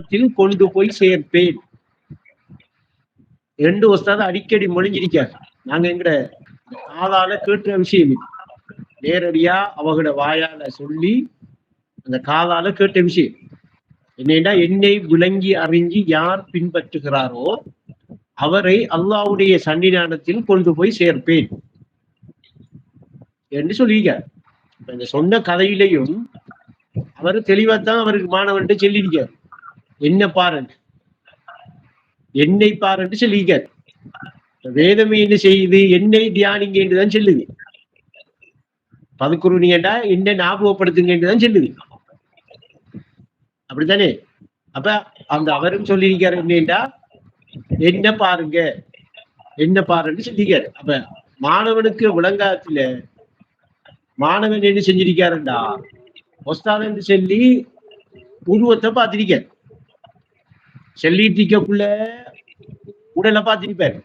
சன்னிதானத்தில் கொண்டு போய் சேர்ப்பேன் என்று உஸ்தாது அடிக்கடி மொழிஞ்சிருக்காரு. நாங்க எங்கட காதால கேட்ட விஷயம் நேரடியா அவங்களோட வாயால சொல்லி அந்த காதால கேட்ட விஷயம் என்னன்னா, என்னை விளங்கி அறிஞ்சு யார் பின்பற்றுகிறாரோ அவரை அல்லாஹ்வுடைய சன்னிதானத்தில் கொண்டு போய் சேர்ப்பேன் என்று சொல்லியிருக்கார். இந்த சொன்ன கதையிலையும் அவர் தெளிவாத்தான் அவருக்கு மாணவன்ட்டு சொல்லியிருக்கார். என்ன பாருங்க, என்னை பாருன்னு சொல்லியிருக்கார். வேதமே என்ன செய்யுது, என்னை தியானிங்க என்றுதான் சொல்லுது. பதுக்குருணியண்டா என்ன ஞாபகப்படுத்துங்க என்றுதான் சொல்லுது. அப்படித்தானே? அப்ப அந்த அவரும் சொல்லியிருக்காரு என்னண்டா என்ன பாருங்க, என்ன பாருன்னு சொல்லியிருக்காரு. அப்ப மாணவனுக்கு விளங்காத்துல மாணவன் என்ன செஞ்சிருக்காருண்டா ஒஸ்தாத் என்று சொல்லி உருவத்தை பார்த்திருக்காரு. செல்லிட்டிக்குள்ள உடலை பார்த்திருப்பாரு.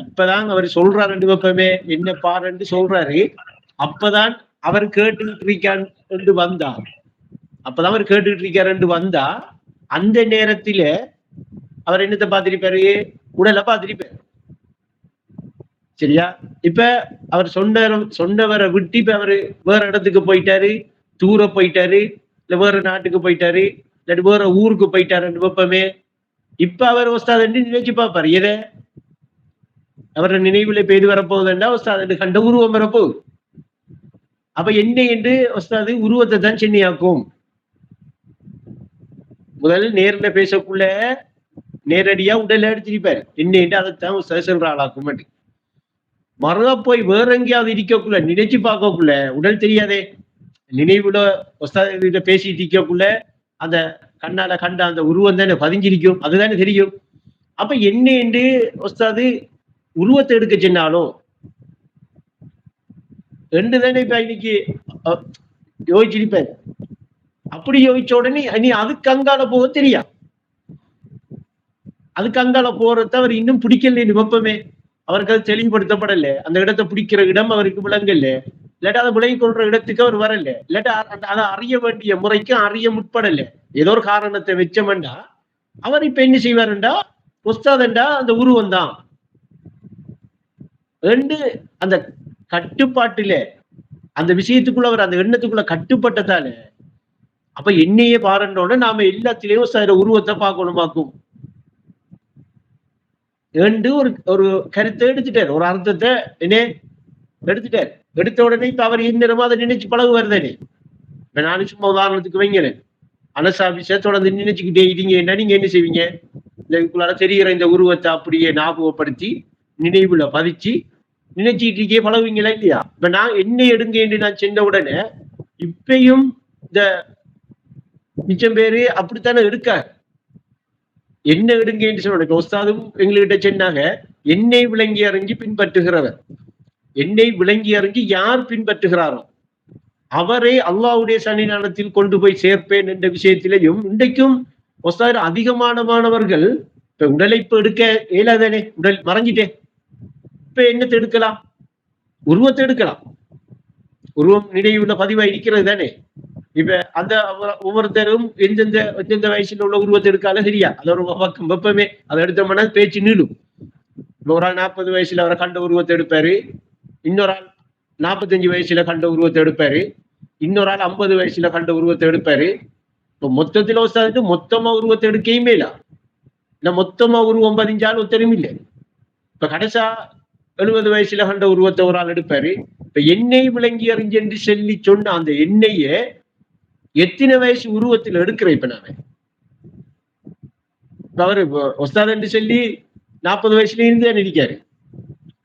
இப்பதான் அவர் சொல்றாரு ரெண்டு பக்கமே என்ன பாருன்னு சொல்றாரு. அப்பதான் அவர் கேட்டுக்கிட்டு இருக்கான் என்று வந்தார். அப்பதான் அவர் கேட்டுக்கிட்டு இருக்காரு வந்தா அந்த நேரத்துல அவர் என்னத்தை பார்த்திருப்பாரு, உடலை பார்த்திருப்பாரு. சரியா? இப்ப அவர் சொன்னவரை விட்டு இப்ப அவரு வேற இடத்துக்கு போயிட்டாரு, தூர போயிட்டாரு, இல்ல வேற நாட்டுக்கு போயிட்டாரு, இல்லாட்டி வேற ஊருக்கு போயிட்டாருன்னு வைப்பமே. இப்ப அவர் உஸ்தாத் நினைச்சு பார்ப்பாரு. எதை அவர நினைவுல பெய்து வரப்போகுதுன்னா உஸ்தாத் கண்ட உருவம் வரப்போகுது. அப்ப என்ன என்று உஸ்தாது உருவத்தை தான் சென்னியாக்கும். முதல் நேர்ல பேசக்குள்ள நேரடியா உடல் எடுத்திருப்பாரு. என்ன என்று அதைத்தான் உஸ்தாது சொல்ற ஆளாக்கும். மறுக போய் வேற எங்கேயாவது இருக்கக்குள்ள நினைச்சு பார்க்கக்குள்ள உடல் தெரியாதே. நினைவுல உஸ்தாத பேசிட்டு இருக்கக்குள்ள அந்த கண்ணால கண்ட அந்த உருவம் தானே பதிஞ்சிருக்கும், அதுதானே தெரியும். அப்ப என்ன என்று உஸ்தாது உருவத்தை எடுக்க சொன்னாலும் ரெண்டு தானே இப்ப இன்னைக்கு யோசிச்சிருப்பேன். அப்படி யோசிச்ச உடனே நீ அதுக்கு அங்கால போக தெரியா, அதுக்கு அங்கால போறத அவர் இன்னும் பிடிக்கல வெப்பமே. அவருக்கு அது தெளிவுபடுத்தப்படல. அந்த இடத்தை பிடிக்கிற இடம் அவருக்கு விளங்கல. இல்லாட்டா அதை விளங்கி கொள்ற இடத்துக்கு அவர் வரல. இல்லாட்டா அதை அறிய வேண்டிய முறைக்கும் அறிய முற்படல. ஏதோ ஒரு காரணத்தை வச்சமெண்டா அவர் இப்ப என்ன செய்வாருண்டா உஸ்தாதண்டா அந்த உருவம் தான் ரெண்டு அந்த கட்டுப்பாட்டுல அந்த விஷயத்துக்குள்ள அவர் அந்த எண்ணத்துக்குள்ள கட்டுப்பட்டதால அப்ப என்னையே பாருன்றோட நாம எல்லாத்திலையும் உருவத்தை பார்க்கணுமாக்கும் என்று ஒரு கருத்தை எடுத்துட்டார், ஒரு அர்த்தத்தை என்ன எடுத்துட்டார். எடுத்த உடனே இப்ப அவர் என்னமா அதை நினைச்சு பழகுவார் தானே. இப்ப நானும் சும்மா உதாரணத்துக்கு வைங்கிறேன், அனசாபிச தொடர்ந்து நினைச்சுக்கிட்டே இருந்தீங்கன்னா நீங்க என்ன செய்வீங்க, இதுக்குள்ளார தெரிகிற இந்த உருவத்தை அப்படியே ஞாபகப்படுத்தி நினைவுல பதிச்சு நினைச்சுக்கிட்டு இருக்கே பழகுவீங்களா இல்லையா? இப்ப நான் என்ன எடுங்க என்று நான் சென்ற உடனே இப்பயும் இந்த மிச்சம் பேரு அப்படித்தானே எடுக்காரு. என்ன எடுங்க என்று சொல்ல உஸ்தாதும் எங்ககிட்ட சொன்னாங்க, என்னை விளங்கி அறிஞ்சு பின்பற்றுகிறவர், என்னை விளங்கி அறிஞ்சு யார் பின்பற்றுகிறாரோ அவரை அல்லாஹ்வுடைய சன்னிதானத்தில் கொண்டு போய் சேர்ப்பேன் என்ற விஷயத்திலையும் இன்றைக்கும் உஸ்தாது அதிகமான மாணவர்கள் இப்ப உடலை இப்ப எடுக்க இயலாதானே, உடல் மறைஞ்சிட்டேன், இப்ப என்னத்தை எடுக்கலாம், உருவத்தை எடுக்கலாம். உருவம் நினைவுள்ள பதிவா இருக்கிறது தானே. இப்ப அந்த ஒவ்வொருத்தரும் எந்தெந்த வயசுல உள்ள உருவத்தை எடுக்கால சரியா, அது ஒரு பக்கம் வெப்பமே. அதை எடுத்தோம்னா பேச்சு நீளும். ஒரு ஆள் 40 வயசுல அவரை கண்ட உருவத்தை எடுப்பாரு, இன்னொரு ஆள் 45 வயசுல கண்ட உருவத்தை எடுப்பாரு, இன்னொரு ஆள் 50 வயசுல கண்ட உருவத்தை எடுப்பாரு. இப்ப மொத்தத்துல உஸ்தாது மொத்தமா உருவத்தை எடுக்கையுமே இல்ல, மொத்தமா உருவம் பதிஞ்சாலும் ஒத்தரும் இல்லை. இப்ப கடைசா 70 வயசுல கண்ட உருவத்தை ஒரு ஆள் எடுப்பாரு. இப்ப எண்ணெய் விளங்கி அறிஞ்சு என்று சொல்லி சொன்ன அந்த எண்ணெய எத்தனை வயசு உருவத்தில் எடுக்கிற இப்ப நானு அவரு உஸ்தாத் என்று சொல்லி 40 வயசுல இருந்து தான் இருக்காரு,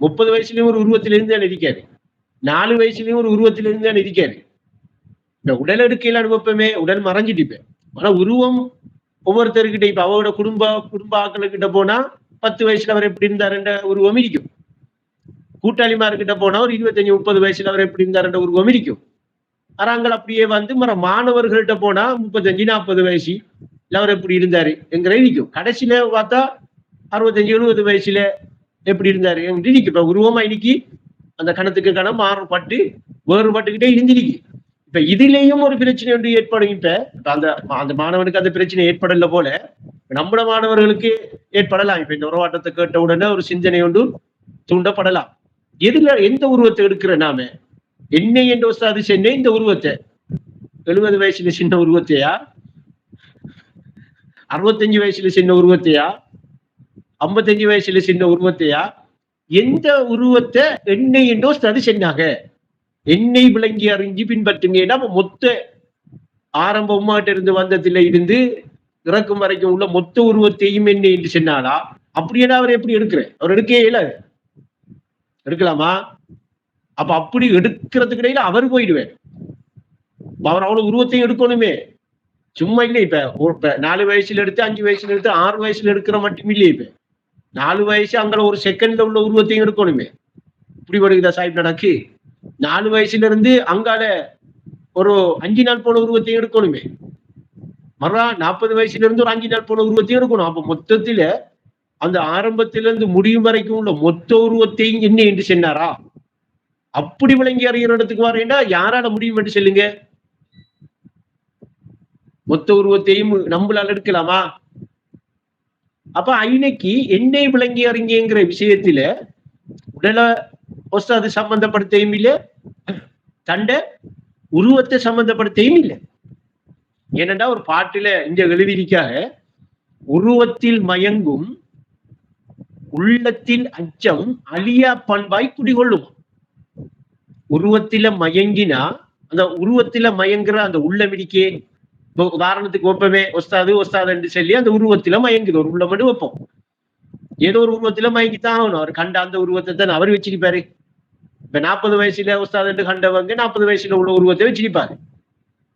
30 வயசுலயும் ஒரு உருவத்தில இருந்து தான் இருக்காரு, 4 வயசுலயும் ஒரு உருவத்தில இருந்து தான் இருக்காரு. இந்த உடல் எடுக்கையில அனுபவமே உடல் மறைஞ்சிட்டு. ஆனா உருவம் ஒவ்வொருத்தருக்கிட்ட இப்ப அவரோட குடும்ப ஆக்களுக்கிட்ட போனா 10 வயசுல அவர் எப்படி இருந்தாருன்ற உருவம் இருக்கும். கூட்டாளிமார்கிட்ட போனா ஒரு 25-30 வயசுல அவர் எப்படி இருந்தாருன்ற உருவம் இருக்கும். அறாங்கள் அப்படியே வந்து மாணவர்கள்ட்ட போனா 35-40 வயசு இல்ல அவர் எப்படி இருந்தாரு என்கிற இருக்கும். கடைசியில பார்த்தா 65-70 வயசுல எப்படி இருந்தாரு இருக்கும். இப்ப உருவமா இன்னைக்கு அந்த கணத்துக்கு கணம் மாறுபட்டு வேறுபட்டுக்கிட்டே இருந்திருக்கு. இப்ப இதுலயும் ஒரு பிரச்சனை ஒன்று ஏற்படும். இப்ப அந்த அந்த மாணவனுக்கு அந்த பிரச்சனை ஏற்படல போல நம்மள மாணவர்களுக்கு ஏற்படலாம். இப்ப இந்த உறவாட்டத்தை கேட்ட உடனே ஒரு சிந்தனை ஒன்று தூண்டப்படலாம். எதுல எந்த உருவத்தை எடுக்கிற நாம என்னை என்ற உஸ்தாது சென்னை இந்த உருவத்தை 70 வயசுல சின்ன உருவத்தையா, 65 வயசுல சின்ன உருவத்தையா, 55 வயசுல சின்ன உருவத்தையா, எந்த உருவத்தை என்னை என்ற உஸ்தாது சென்னாங்க என்னை விளங்கி அறிஞ்சு பின்பற்றுங்க. மொத்த ஆரம்ப உமாட்ட இருந்து வந்ததுல இருந்து இறக்கும் வரைக்கும் உள்ள மொத்த உருவத்தையும் என்ன என்று சொன்னாலா? அப்படியே அவர் எப்படி எடுக்கிறேன்? அவர் எடுக்கவே இல்லை. எடுக்கலாமா? அப்ப அப்படி எடுக்கிறதுக்கு இடையில அவர் போயிடுவேன். அவர் அவ்வளவு உருவத்தையும் எடுக்கணுமே. சும்மா இல்லை. இப்ப 4 வயசுல எடுத்து 5 வயசுல எடுத்து 6 வயசுல எடுக்கிற மட்டும் இல்லையே. இப்ப 4 வயசு அங்க ஒரு செகண்ட்ல உள்ள உருவத்தையும் எடுக்கணுமே. இப்படி வருகிறதா சாஹிப் நடக்கு? 4 வயசுல இருந்து அங்கால ஒரு 5 நாள் போன உருவத்தையும் எடுக்கணுமே. மறா 40 வயசுல இருந்து ஒரு 5 நாள் போன உருவத்தையும் எடுக்கணும். அப்ப மொத்தத்துல அந்த ஆரம்பத்திலிருந்து முடியும் வரைக்கும் உள்ள மொத்த உருவத்தையும் என்ன என்று சொன்னாரா? அப்படி விளங்கி அறிகிற இடத்துக்கு வரேன்டா யாரால முடியும் என்று சொல்லுங்க. மொத்த உருவத்தையும் நம்மளால எடுக்கலாமா? அப்ப ஐநைக்கு என்னை விளங்கி அறிங்கிற விஷயத்துல உடலை ஒஸ்தாது சம்பந்தப்படுத்தையும் இல்லை, தண்ட உருவத்தை சம்பந்தப்படுத்தையும் இல்லை. ஏனென்றா ஒரு பாட்டில இந்த எழுதியிருக்காக உருவத்தில் மயங்கும் உள்ளத்தில் அச்சம் அழியா பண்பாய் குடிகொள்ளும். உருவத்தில மயங்கினா அந்த உருவத்தில மயங்குற அந்த உள்ளமிடிக்கே. உதாரணத்துக்கு வைப்பமே ஒஸ்தாது ஒஸ்தாது என்று சொல்லி அந்த உருவத்தில மயங்குது. ஒரு உள்ளம் மட்டும் வைப்போம். ஏதோ ஒரு உருவத்தில மயங்கித்தான் ஆகணும். அவர் கண்ட அந்த உருவத்தை தான் அவர் வச்சிருப்பாரு. இப்ப 40 வயசுல ஒஸ்தாது என்று கண்டவங்க 40 வயசுல உள்ள உருவத்தை வச்சிருப்பாரு.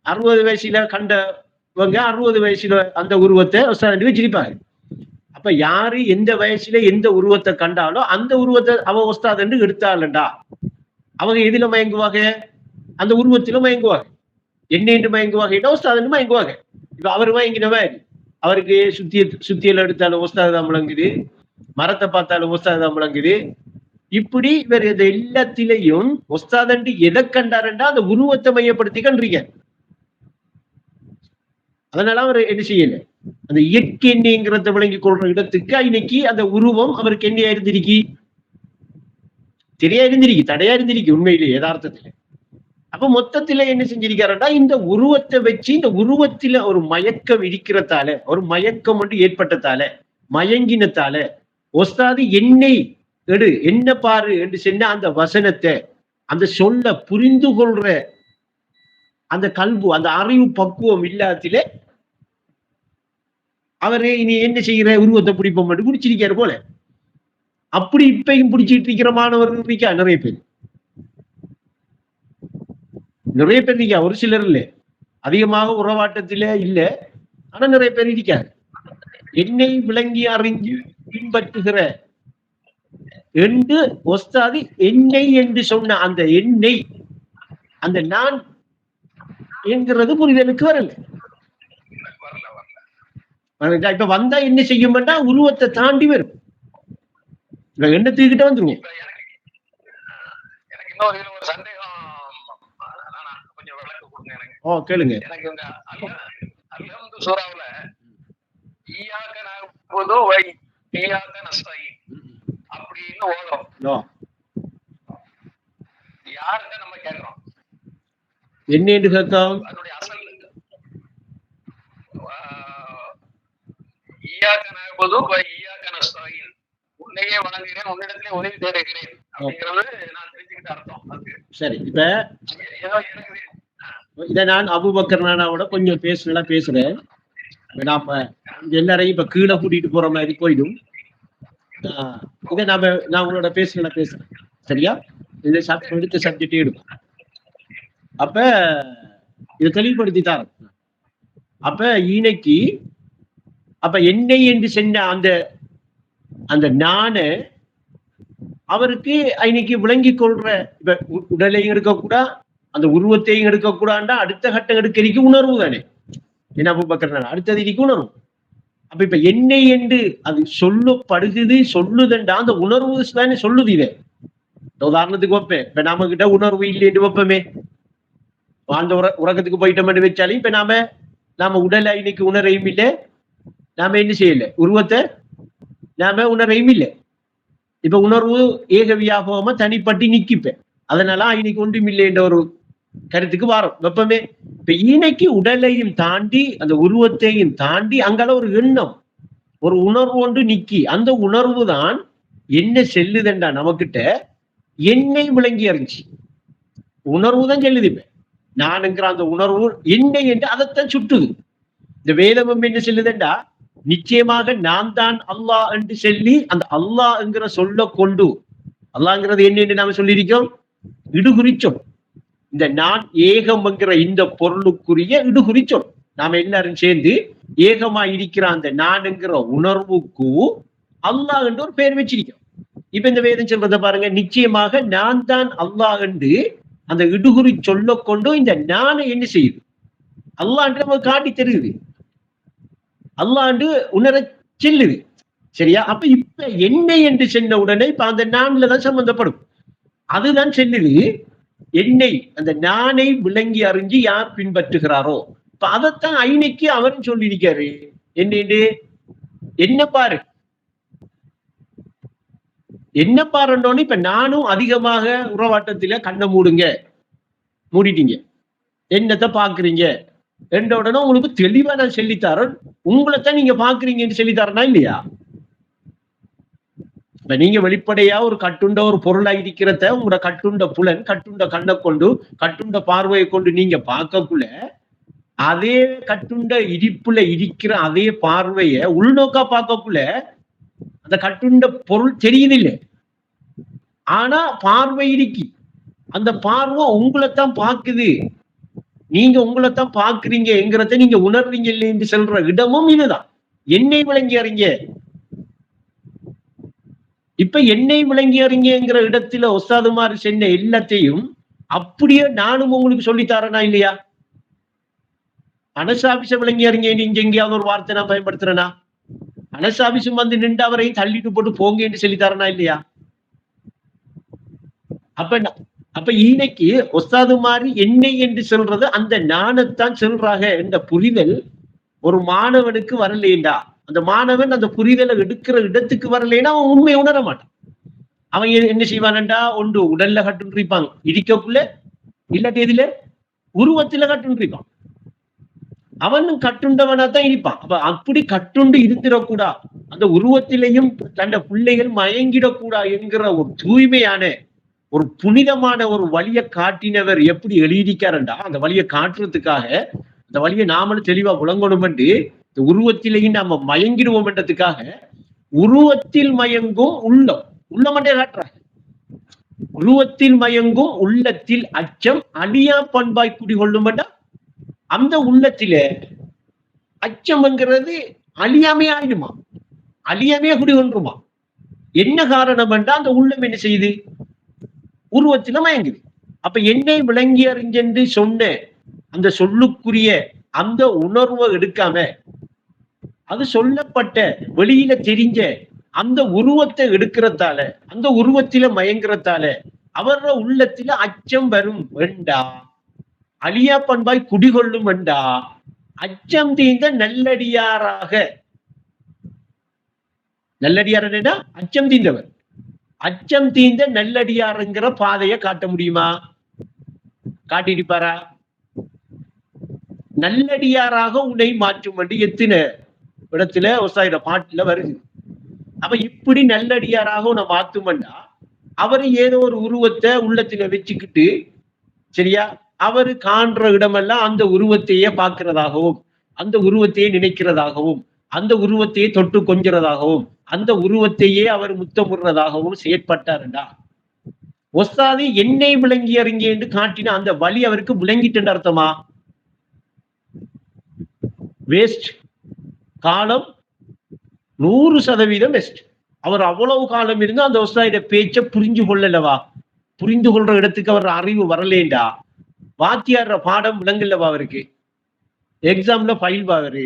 60 வயசுல கண்டவங்க 60 வயசுல அந்த உருவத்தை ஒஸ்தாது என்று வச்சிருப்பாரு. அப்ப யாரு எந்த வயசுல எந்த உருவத்தை கண்டாலும் அந்த உருவத்தை அவ ஒஸ்தாது என்று எடுத்தாளண்டா அவங்க எதுல மயங்குவாங்க? அந்த உருவத்தில மயங்குவாங்க. என்ன என்று மயங்குவாங்க? ஒஸ்தாது என்று மயங்குவாங்க. இப்ப அவர் மயங்கினவர் அவருக்கு சுத்தியல் எடுத்தாலும் ஒஸ்தாது தான் முழங்குது, மரத்தை பார்த்தாலும் ஒஸ்தாது தான் முழங்குது. இப்படி இவர் இந்த எல்லாத்திலையும் ஒஸ்தாது என்று எதை கண்டாருண்டா அந்த உருவத்தை மையப்படுத்தி கன்றீங்க. அதனால அவர் என்ன செய்யல, அந்த இயற்கை எண்ணிங்கிறத விளங்கி கொள்ற இடத்துக்கு இன்னைக்கு அந்த உருவம் அவருக்கு என்னையா இருந்திருக்கு? தெரியா இருந்திருக்கு, தடையா இருந்திருக்கு உண்மையிலேயே யதார்த்தத்துல. அப்ப மொத்தத்துல என்ன செஞ்சிருக்காருன்னா இந்த உருவத்தை வச்சு இந்த உருவத்தில ஒரு மயக்கம் இருக்கிறதால, ஒரு மயக்கம் ஒன்று ஏற்பட்டதால, மயங்கினத்தால ஒஸ்தாது என்னை எடு என்ன பாரு என்று சொன்ன அந்த வசனத்தை அந்த சொல்ல புரிந்து கொள்ற அந்த கல்வி அந்த அறிவு பக்குவம் இல்லாததிலே அவரே இனி என்ன செய்கிற உருவத்தை பிடிப்போம் மட்டும் பிடிச்சிருக்காரு போல. அப்படி இப்பயும் பிடிச்சிட்டு இருக்கிற மாணவர்கள் இருக்கா நிறைய பேர். நிறைய பேர் இருக்கா, ஒரு சிலர் இல்ல, அதிகமாக உறவாட்டத்திலே இல்ல, ஆனா நிறைய பேர் இருக்காரு. என்னை விளங்கி அறிஞ்சு பின்பற்றுகிற என்று ஒஸ்தாது என்னை என்று சொன்ன அந்த என்னை அந்த நான் என்கிறது புரிதலுக்கு வரல. இப்ப வந்தா என்ன செய்யும்னா உருவத்தை தாண்டி வரும். என்ன தூக்கிட்ட வந்துருங்க. எனக்கு இன்னொரு ஒரு சந்தேகம் கொஞ்சம் விளக்கு கொடுங்க எனக்கு. கேளுங்க. எனக்கு இந்த அல்ஹம்து சூராவுல ஈயாக நஅபுது வ ஈயாக நஸ்தஈன் அப்படின்னு ஓதுறோம். யார்கிட்ட நம்ம கேட்கிறோம்? என்ன என்று கேட்கிறோம்? அதனுடைய அசல் ஈயாக நஅபுது வ ஈயாக நஸ்தஈன், உன்னையே வணங்குகிறேன், உன்னிடத்திலே உதவி தேடுகிறேன் அப்படிங்கிறது நான் தெரிஞ்சுக்கிட்ட அர்த்தம். அதுக்கு சரி. இப்ப இத நான் அபூபக்கர் நானாவோட கொஞ்சம் பேசுறேன். எல்லாரையும் இப்ப கீழே கூட்டிட்டு போற மாதிரி போயிடும். இதை நான் உங்களோட பேசுறேன். சரியா? இதை எடுத்த சப்ஜெக்டே எடுக்கும். அப்ப இதை தெளிவுபடுத்தி தரேன். அப்ப இன்னைக்கு அப்ப என்னை என்று சென்ற அந்த அந்த நான அவருக்கு இன்னைக்கு விளங்கி கொள்ற இப்ப உடலையும் எடுக்கக்கூடா அந்த உருவத்தையும் எடுக்கக்கூடாண்டா அடுத்த கட்டம் எடுக்க உணர்வு தானே. என்ன அபூபக்கர் அடுத்தது இருக்கு உணர்வு. அப்ப இப்ப என்னை என்று அது சொல்லப்படுகிறது, சொல்லுதண்டா அந்த உணர்வு தானே சொல்லுது. இதை உதாரணத்துக்கு வைப்பேன். இப்ப நம்ம கிட்ட உணர்வு இல்லை என்று வைப்பமே. ஆழ்ந்த உறக்கத்துக்கு போயிட்டோம்னு வச்சாலும் இப்ப நாம உடலை இன்னைக்கு உணரையும் இல்லை, நாம என்ன செய்யல, உருவத்தை நாம உணரையும் இல்லை. இப்ப உணர்வு ஏக வியாபகமா தனிப்பட்டு நிக்கிப்பேன். அதனால இன்னைக்கு ஒன்றும் இல்லை என்ற ஒரு கருத்துக்கு வரும் வெப்பமே. இப்ப இன்னைக்கு உடலையும் தாண்டி அந்த உருவத்தையும் தாண்டி அங்கால ஒரு எண்ணம், ஒரு உணர்வு ஒன்று நிக்கி, அந்த உணர்வு தான் என்ன செல்லுதுண்டா நமக்கிட்ட, என்னை விளங்கி அறிஞ்சு உணர்வு தான் செல்லுது. இப்ப நானுங்கிற அந்த உணர்வு என்னை என்று அதைத்தான் சுட்டுது. இந்த வேதமும் என்ன செல்லுதுண்டா, நிச்சயமாக நான் தான் அல்லாஹ் என்று சொல்லி அந்த அல்லாஹ் என்கிற சொல்ல கொண்டு, அல்லாஹ்ங்கிறது என்ன என்று நாம சொல்லியிருக்கோம், இடுகுறிச்சொல். இந்த நான் ஏகம் என்கிற இந்த பொருளுக்குரிய இடுகுறிச்சொல். நாம எல்லாரும் சேர்ந்து ஏகமா இருக்கிற அந்த நான் என்கிற உணர்வுக்கு அல்லாஹ் என்று ஒரு பெயர் வச்சிருக்கோம். இப்ப இந்த வேதம் சொல்றத பாருங்க, நிச்சயமாக நான் தான் அல்லாஹ் என்று அந்த இடுகுறி சொல்ல கொண்டு இந்த நானை என்ன செய்யுது, அல்லாஹ் என்று நமக்கு காட்டி தெரியுது, அல்லாஹ் என்று உணர செல்லுது. சரியா? அப்ப இப்ப என்னை என்று சொன்ன உடனே இப்ப அந்த நான்ல தான் சம்பந்தப்படும். அதுதான் செல்லுது என்னை, அந்த நானை விளங்கி அறிஞ்சு யார் பின்பற்றுகிறாரோ. இப்ப அதைத்தான் ஐனைக்கு அவன் சொல்லியிருக்காரு. என்ன பாரு, என்ன பாருன்னு. இப்ப நானும் அதிகமாக உறவாட்டத்தில கண்ணை மூடுங்க, மூடிட்டீங்க, என்னத்தை பாக்குறீங்க என்ற உடனே உங்களுக்கு தெளிவா நான் சொல்லித்தரேன். உங்களைத்தான் நீங்க பாக்குறீங்கன்னு சொல்லித்தரனா இல்லையா? இப்ப நீங்க வெளிப்படையா ஒரு கட்டுண்ட ஒரு பொருளா இருக்கிறத உங்களோட கட்டுண்ட புலன், கட்டுண்ட கண்ணை கொண்டு, கட்டுண்ட பார்வையை கொண்டு நீங்க பார்க்கக்குள்ள, அதே கட்டுண்ட இடிப்புல இருக்கிற அதே பார்வைய உள்நோக்கா பார்க்கக்குள்ள அந்த கட்டுண்ட பொருள் தெரியுது இல்லை. ஆனா பார்வை இருக்கி, அந்த பார்வை உங்களைத்தான் பாக்குது, நீங்க உங்களைத்தான் பாக்குறீங்க என்கிறத நீங்க உணர்றீங்க இல்லை என்று சொல்ற இடமும் இதுதான். என்னை விளங்கி அறிங்க. இப்ப என்னை விளங்கி அறிங்கிற இடத்துல ஒஸ்தாதுமார் சென்ன எல்லாத்தையும் அப்படியே நானும் உங்களுக்கு சொல்லித்தரேனா இல்லையா? அனசாபிச விளங்கி அறிங்க இங்க எங்கேயாவது ஒரு வார்த்தை நான் பயன்படுத்துறேனா? அனசாபிசும் வந்து நின்று அவரையும் தள்ளிட்டு போட்டு போங்க என்று சொல்லித்தரனா இல்லையா? அப்ப இன்னைக்கு ஒஸ்தாது மாதிரி என்னை என்று சொல்றது அந்த நாணத்தான் சொல்றாங்க என்ற புரிதல் ஒரு மாணவனுக்கு வரலேண்டா, அந்த மாணவன் அந்த புரிதலை எடுக்கிற இடத்துக்கு வரலைன்னா அவன் உண்மையை உணர மாட்டான். அவன் என்ன செய்வான்டா, ஒன்று உடல்ல கட்டுன்றிருப்பாங்க இருக்கக்குள்ள, இல்லாட்டி எதுல உருவத்தில கட்டுன்றிருப்பான். அவனும் கட்டுண்டவனா தான் இருப்பான். அப்ப அப்படி கட்டுண்டு இருந்திடக்கூடா, அந்த உருவத்திலையும் தன்னை பிள்ளைகள் மயங்கிடக்கூடா என்கிற ஒரு தூய்மையான ஒரு புனிதமான ஒரு வழியை காட்டினவர் எப்படி எழுதிக்காரண்டா, அந்த வழியை காட்டுறதுக்காக, அந்த வழியை நாமளும் தெளிவா விளங்கணும் என்று, இந்த உருவத்திலையும் நாம மயங்கிடுவோம் என்றதுக்காக உருவத்தில் மயங்கும் உள்ளம், உள்ளமட்டே காட்டுறாங்க. உருவத்தில் மயங்கும் உள்ளத்தில் அச்சம் அழியா பண்பாய் குடிகொள்ளும். அந்த உள்ளத்தில அச்சம்ங்கிறது அழியாமே ஆயிடுமா, அழியாமே குடிகொன்றுமா. என்ன காரணம் என்றா அந்த உள்ளம் என்ன செய்யுது, உருவத்தில மயங்குது. அப்ப என்னை விளங்கி அறிஞ்சென்று சொன்ன அந்த சொல்லுக்குரிய அந்த உணர்வை எடுக்காம, அது சொல்லப்பட்ட வெளியில தெரிஞ்ச அந்த உருவத்தை எடுக்கிறதால, அந்த உருவத்தில மயங்குறதால அவர உள்ளத்தில அச்சம் வரும் வேண்டா, அழியா பண்பாய் குடிகொள்ளும் வேண்டா, அச்சம் தீர்ந்த நல்லடியாராக. நல்லடியார் என்னன்னா அச்சம் தீர்ந்தவர். அச்சம் தீர்ந்த நல்லடியாருங்கிற பாதையை காட்ட முடியுமா? காட்டியிருப்பாரா? நல்லடியாராக உன்னை மாற்றும் என்று எத்தனை இடத்துல விவசாயிட பாட்டுல வருது. அப்ப இப்படி நல்லடியாராக உன்னை மாத்துமண்டா, அவரு ஏதோ ஒரு உருவத்தை உள்ளத்துல வச்சுக்கிட்டு, சரியா, அவரு காண்ற இடமெல்லாம் அந்த உருவத்தையே பார்க்கிறதாகவும், அந்த உருவத்தையே நினைக்கிறதாகவும், அந்த உருவத்தையே தொட்டு கொஞ்சறதாகவும், அந்த உருவத்தையே அவர் முத்தமுறதாகவும் செயற்பட்டாருண்டா, ஒஸ்தாது என்னை விளங்கி அறிங்க என்று காட்டின அந்த வழி அவருக்கு விளங்கிட்டு அர்த்தமா? வேஸ்ட். காலம் 100% வேஸ்ட். அவர் அவ்வளவு காலம் இருந்து அந்த ஒஸ்தாதிட பேச்சை புரிஞ்சு கொள்ளலவா, புரிந்து கொள்ற இடத்துக்கு அவர் அறிவு வரலேண்டா, வாத்தியாடுற பாடம் விளங்கல்லவா, அவருக்கு எக்ஸாம்ல ஃபைல் பாவரு,